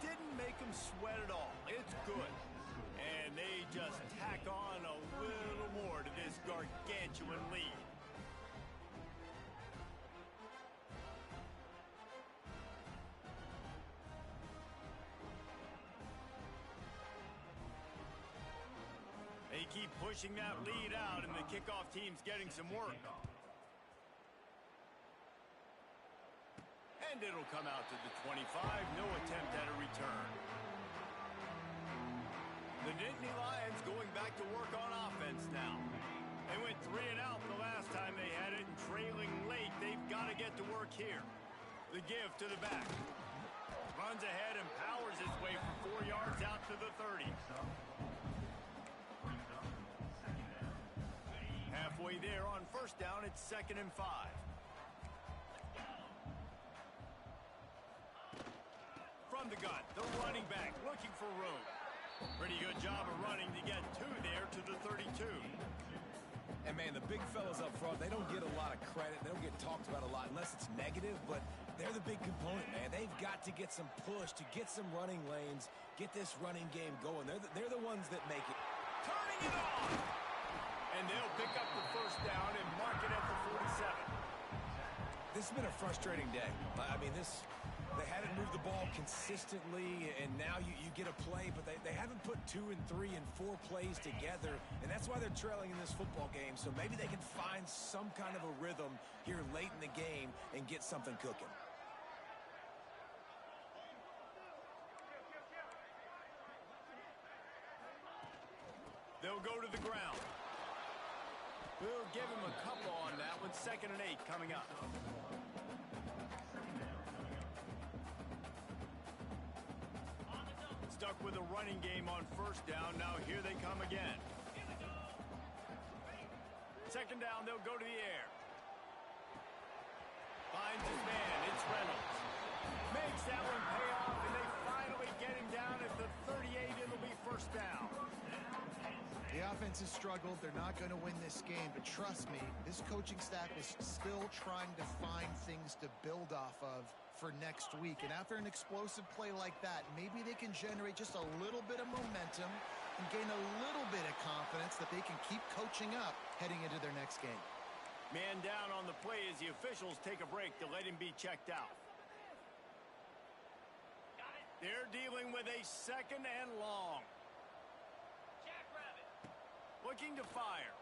Didn't make him sweat at all. It's good. And they just tack on a little more to this gargantuan lead. They keep pushing that lead out, and the kickoff team's getting some work. And it'll come out to the 25. No attempt at a return. The Nittany Lions going back to work on offense now. They went 3 and out the last time they had it, and trailing late, they've got to get to work here. The give to the back. Runs ahead and powers his way for 4 yards out to the 30. Halfway there on first down, it's 2nd and 5. From the gun, the running back looking for room. Pretty good job of running to get 2 there to the 32. And, man, the big fellas up front, they don't get a lot of credit. They don't get talked about a lot unless it's negative, but they're the big component, man. They've got to get some push to get some running lanes, get this running game going. They're the ones that make it. Turning it on! And they'll pick up the first down and mark it at the 47. This has been a frustrating day. I mean, they haven't moved the ball consistently, and now you get a play, but they haven't put 2 and 3 and 4 plays together, and that's why they're trailing in this football game. So maybe they can find some kind of a rhythm here late in the game and get something cooking. They'll go to the ground. We'll give him a couple on that one. 2nd and 8 coming up. Stuck with a running game on first down. Now here they come again. 2nd down, they'll go to the air. Finds his man. It's Reynolds. Makes that one pay off, and they finally get him down at the 38. It'll be first down. The offense has struggled. They're not going to win this game, but trust me, this coaching staff is still trying to find things to build off of for next week. And after an explosive play like that, maybe they can generate just a little bit of momentum and gain a little bit of confidence that they can keep coaching up heading into their next game. Man down on the play as the officials take a break to let him be checked out. They're dealing with a 2nd and long. Looking to fire.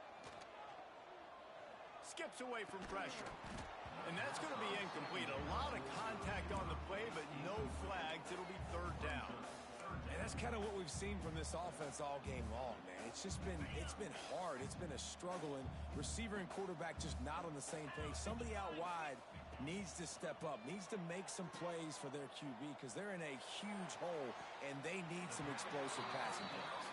Skips away from pressure. And that's going to be incomplete. A lot of contact on the play, but no flags. It'll be 3rd down. And that's kind of what we've seen from this offense all game long, man. It's been hard. It's been a struggle, and receiver and quarterback just not on the same page. Somebody out wide needs to step up, needs to make some plays for their QB because they're in a huge hole, and they need some explosive passing plays.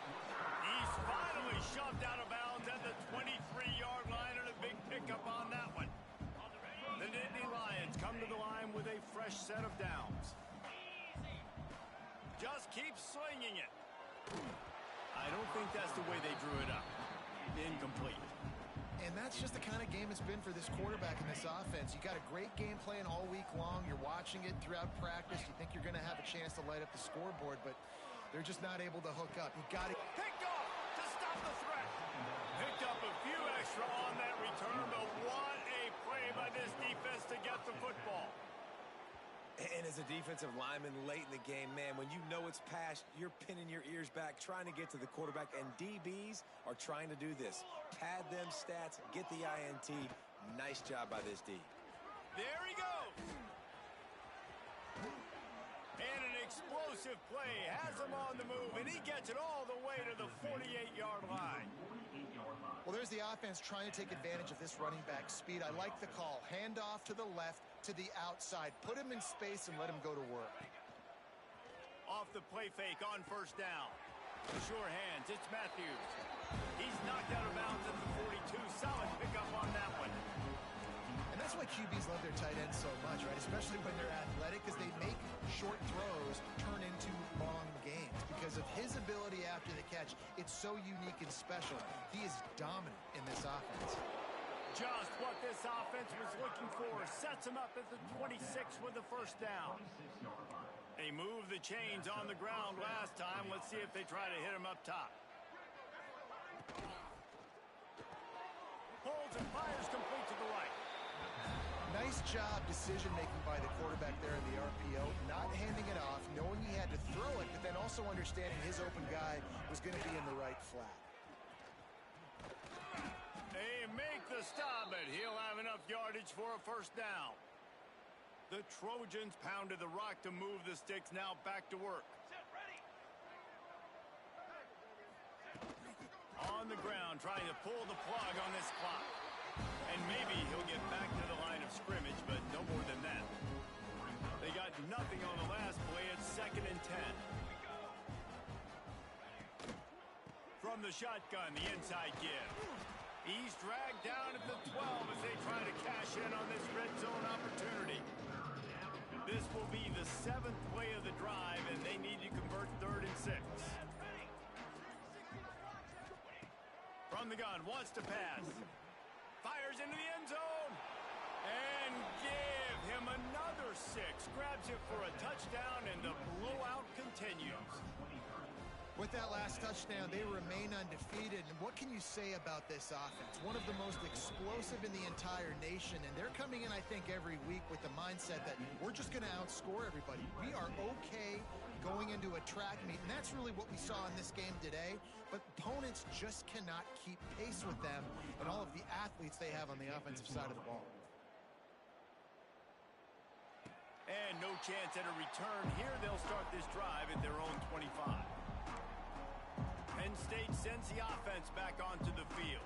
He's finally shoved out of bounds at the 23-yard line, and a big pickup on that one. The Nittany Lions come to the line with a fresh set of downs. Just keep slinging it. I don't think that's the way they drew it up. Incomplete. And that's just the kind of game it's been for this quarterback and this offense. You got a great game plan all week long. You're watching it throughout practice. You think you're going to have a chance to light up the scoreboard, but they're just not able to hook up. You got to picked off to stop the threat. Picked up a few extra on that return, but what a play by this defense to get the football. And as a defensive lineman late in the game, man, when you know it's past, you're pinning your ears back, trying to get to the quarterback, and DBs are trying to do this. Pad them stats, get the INT. Nice job by this D. There he goes. And an explosive play has him on the move, and he gets it all the way to the 48-yard line. Well, there's the offense trying to take advantage of this running back speed. I like the call. Hand off to the left, to the outside. Put him in space and let him go to work. Off the play fake on 1st down. Sure hands. It's Matthews. He's knocked out of bounds at the 42. Solid pickup on that one. And that's why QBs love their tight ends so much, right? Especially when they're athletic, because they make short throws turn into long games. Because of his ability after the catch, it's so unique and special. He is dominant in this offense. Just what this offense was looking for. Sets him up at the 26 with the 1st down. They moved the chains on the ground last time. Let's see if they try to hit him up top. Holds and fires complete to the right. Nice job decision-making by the quarterback there in the RPO. Not handing it off, knowing he had to throw it, but then also understanding his open guy was going to be in the right flat. They make the stop, but he'll have enough yardage for a 1st down. The Trojans pounded the rock to move the sticks. Now back to work. On the ground, trying to pull the plug on this clock. And maybe he'll get back to the line of scrimmage, but no more than that. They got nothing on the last play. It's 2nd and 10. From the shotgun, the inside give. He's dragged down at the 12 as they try to cash in on this red zone opportunity. This will be the 7th play of the drive, and they need to convert 3rd and 6. From the gun, wants to pass. Fires into the end zone. And give him another 6. Grabs it for a touchdown, and the blowout continues. With that last touchdown, they remain undefeated. And what can you say about this offense? One of the most explosive in the entire nation. And they're coming in, I think, every week with the mindset that we're just going to outscore everybody. We are okay going into a track meet. And that's really what we saw in this game today. But opponents just cannot keep pace with them and all of the athletes they have on the offensive side of the ball. And no chance at a return here. They'll start this drive at their own 25. Penn State sends the offense back onto the field.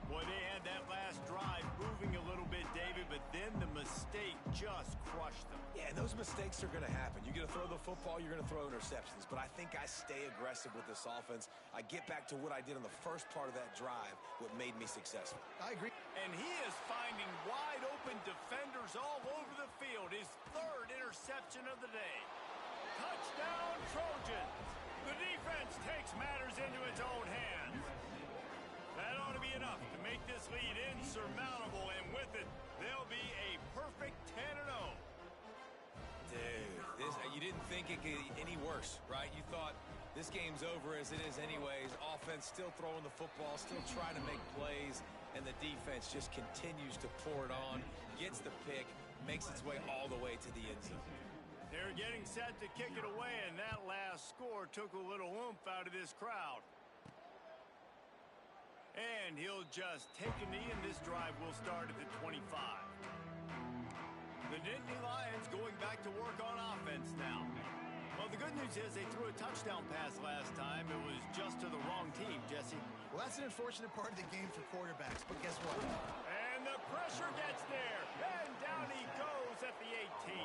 Boy, they had that last drive moving a little bit, David, but then the mistake just crushed them. Yeah, and those mistakes are going to happen. You're going to throw the football, you're going to throw interceptions. But I think I stay aggressive with this offense. I get back to what I did on the first part of that drive, what made me successful. I agree. And he is finding wide open defenders all over the field. His 3rd interception of the day. Touchdown, Trojans. The defense takes matters into its own hands. That ought to be enough to make this lead insurmountable, and with it, they'll be a perfect 10-0. think it could get any worse, right? You thought this game's over as it is anyways. Offense still throwing the football, still trying to make plays, and the defense just continues to pour it on, gets the pick, makes its way all the way to the end zone. They're getting set to kick it away, and that last score took a little oomph out of this crowd. And he'll just take a knee, and this drive will start at the 25. The Nittany Lions going back to work on offense now. Well, the good news is they threw a touchdown pass last time. It was just to the wrong team, Jesse. Well, that's an unfortunate part of the game for quarterbacks, but guess what? And the pressure gets there, and down he goes at the 18.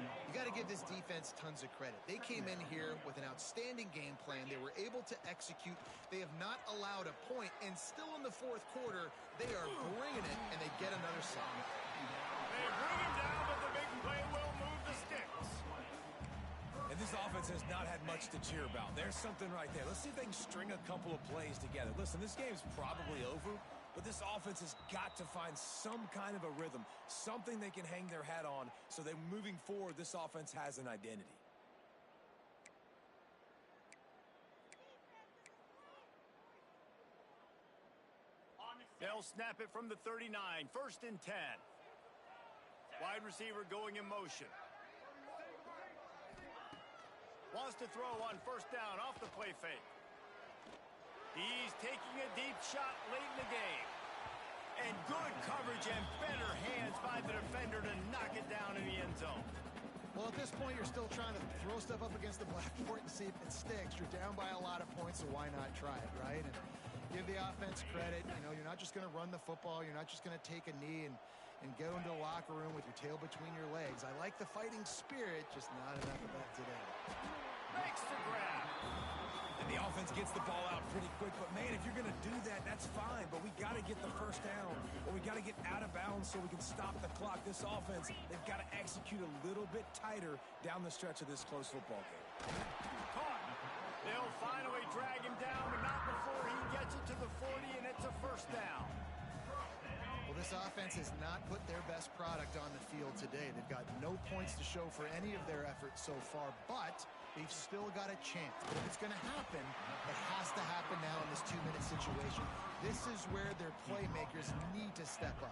You got to give this defense tons of credit. They came in here with an outstanding game plan. They were able to execute. They have not allowed a point, and still in the fourth quarter, they are bringing it, and they get another sack. They bring him down, but the big play will move the sticks. And this offense has not had much to cheer about. There's something right there. Let's see if they can string a couple of plays together. Listen, this game's probably over, but this offense has got to find some kind of a rhythm, something they can hang their hat on, so that moving forward, this offense has an identity. They'll snap it from the 39, 1st and 10. Wide receiver going in motion. Wants to throw on 1st down off the play fake. He's taking a deep shot late in the game. And good coverage and better hands by the defender to knock it down in the end zone. Well, at this point, you're still trying to throw stuff up against the blackboard and see if it sticks. You're down by a lot of points, so why not try it, right? And give the offense credit. You know, you're not just going to run the football. You're not just going to take a knee and go into the locker room with your tail between your legs. I like the fighting spirit, just not enough of that today. Makes the grab. And the offense gets the ball out pretty quick. But, man, if you're going to do that, that's fine. But we got to get the 1st down, or we got to get out of bounds so we can stop the clock. This offense, they've got to execute a little bit tighter down the stretch of this close football game. Caught. They'll finally drag him down, but not before he gets it to the 40, and it's a 1st down. Well, this offense has not put their best product on the field today. They've got no points to show for any of their efforts so far, but they've still got a chance. But if it's going to happen, it has to happen now in this 2-minute situation. This is where their playmakers need to step up.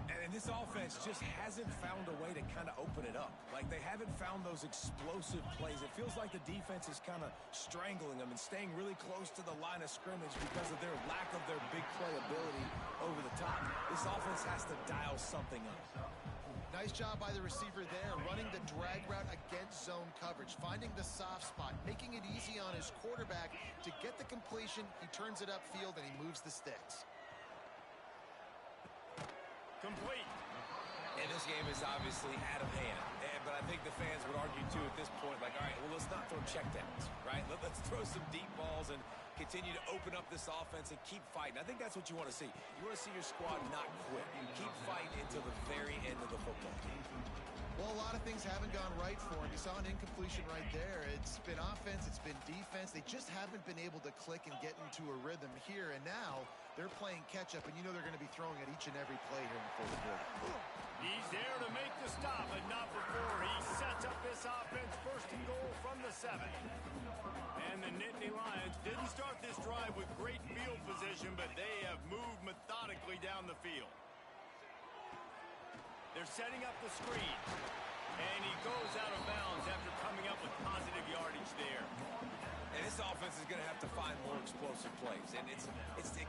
And this offense just hasn't found a way to kind of open it up. Like, they haven't found those explosive plays. It feels like the defense is kind of strangling them and staying really close to the line of scrimmage because of their lack of their big play ability over the top. This offense has to dial something up. Nice job by the receiver there, running the drag route against zone coverage, finding the soft spot, making it easy on his quarterback to get the completion. He turns it upfield, and he moves the sticks. Complete. And this game is obviously out of hand. But I think the fans would argue, too, at this point, like, all right, well, let's not throw checkdowns, right? Let's throw some deep balls and continue to open up this offense and keep fighting. I think that's what you want to see. You want to see your squad not quit. You keep fighting until the very end of the football game. Well, a lot of things haven't gone right for him. You saw an incompletion right there. It's been offense, it's been defense. They just haven't been able to click and get into a rhythm here. And now they're playing catch-up, and you know they're going to be throwing at each and every play here in the fourth quarter. He's there to make the stop, but not before he sets up this offense 1st and goal from the 7. And the Nittany Lions didn't start this drive with great field position, but they have moved methodically down the field. They're setting up the screen. And he goes out of bounds after coming up with positive yardage there. And this offense is going to have to find more explosive plays. And it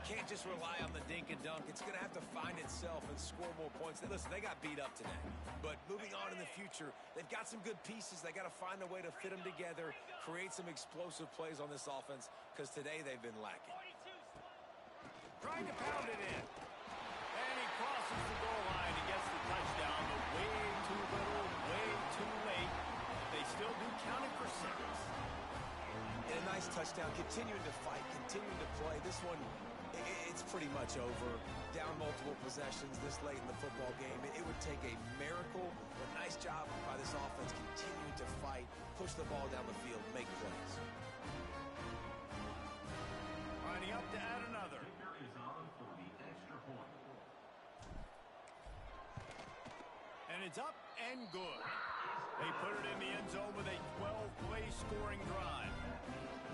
can't just rely on the dink and dunk. It's going to have to find itself and score more points. And listen, they got beat up today. But moving on in the future, they've got some good pieces. They got to find a way to fit them together, create some explosive plays on this offense, because today they've been lacking. Trying to pound it in. And he crosses the goal line and gets the touchdown, but way too little, way too late. They still do count it for 6. And a nice touchdown, continuing to fight, continuing to play. This one, it's pretty much over. Down multiple possessions this late in the football game. It would take a miracle. A nice job by this offense, continuing to fight, push the ball down the field, make plays. Lining up to add another. And And it's up and good. They put it in the end zone with a 12-play scoring drive.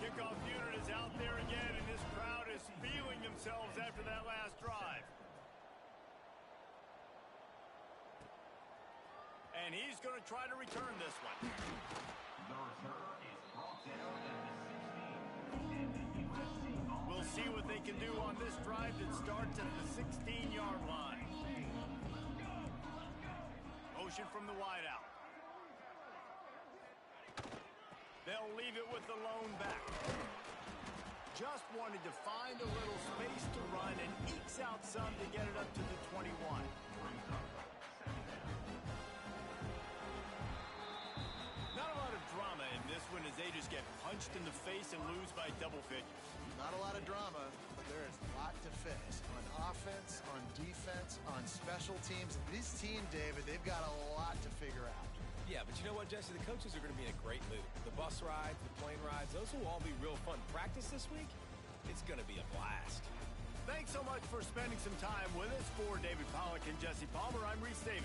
Kickoff unit is out there again, and this crowd is feeling themselves after that last drive. And he's going to try to return this one. The return is brought down at the 16. And the USC We'll see what they can do on this drive that starts at the 16-yard line. Motion from the wideout. They'll leave it with the lone back. Just wanted to find a little space to run and ekes out some to get it up to the 21. Not a lot of drama in this one as they just get punched in the face and lose by double figures. Not a lot of drama, but there is a lot to fix on offense, on defense, on special teams. This team, David, they've got a lot to figure out. Yeah, but you know what, Jesse? The coaches are going to be in a great mood. The bus rides, the plane rides, those will all be real fun. Practice this week, it's going to be a blast. Thanks so much for spending some time with us. For David Pollack and Jesse Palmer, I'm Reese Davis.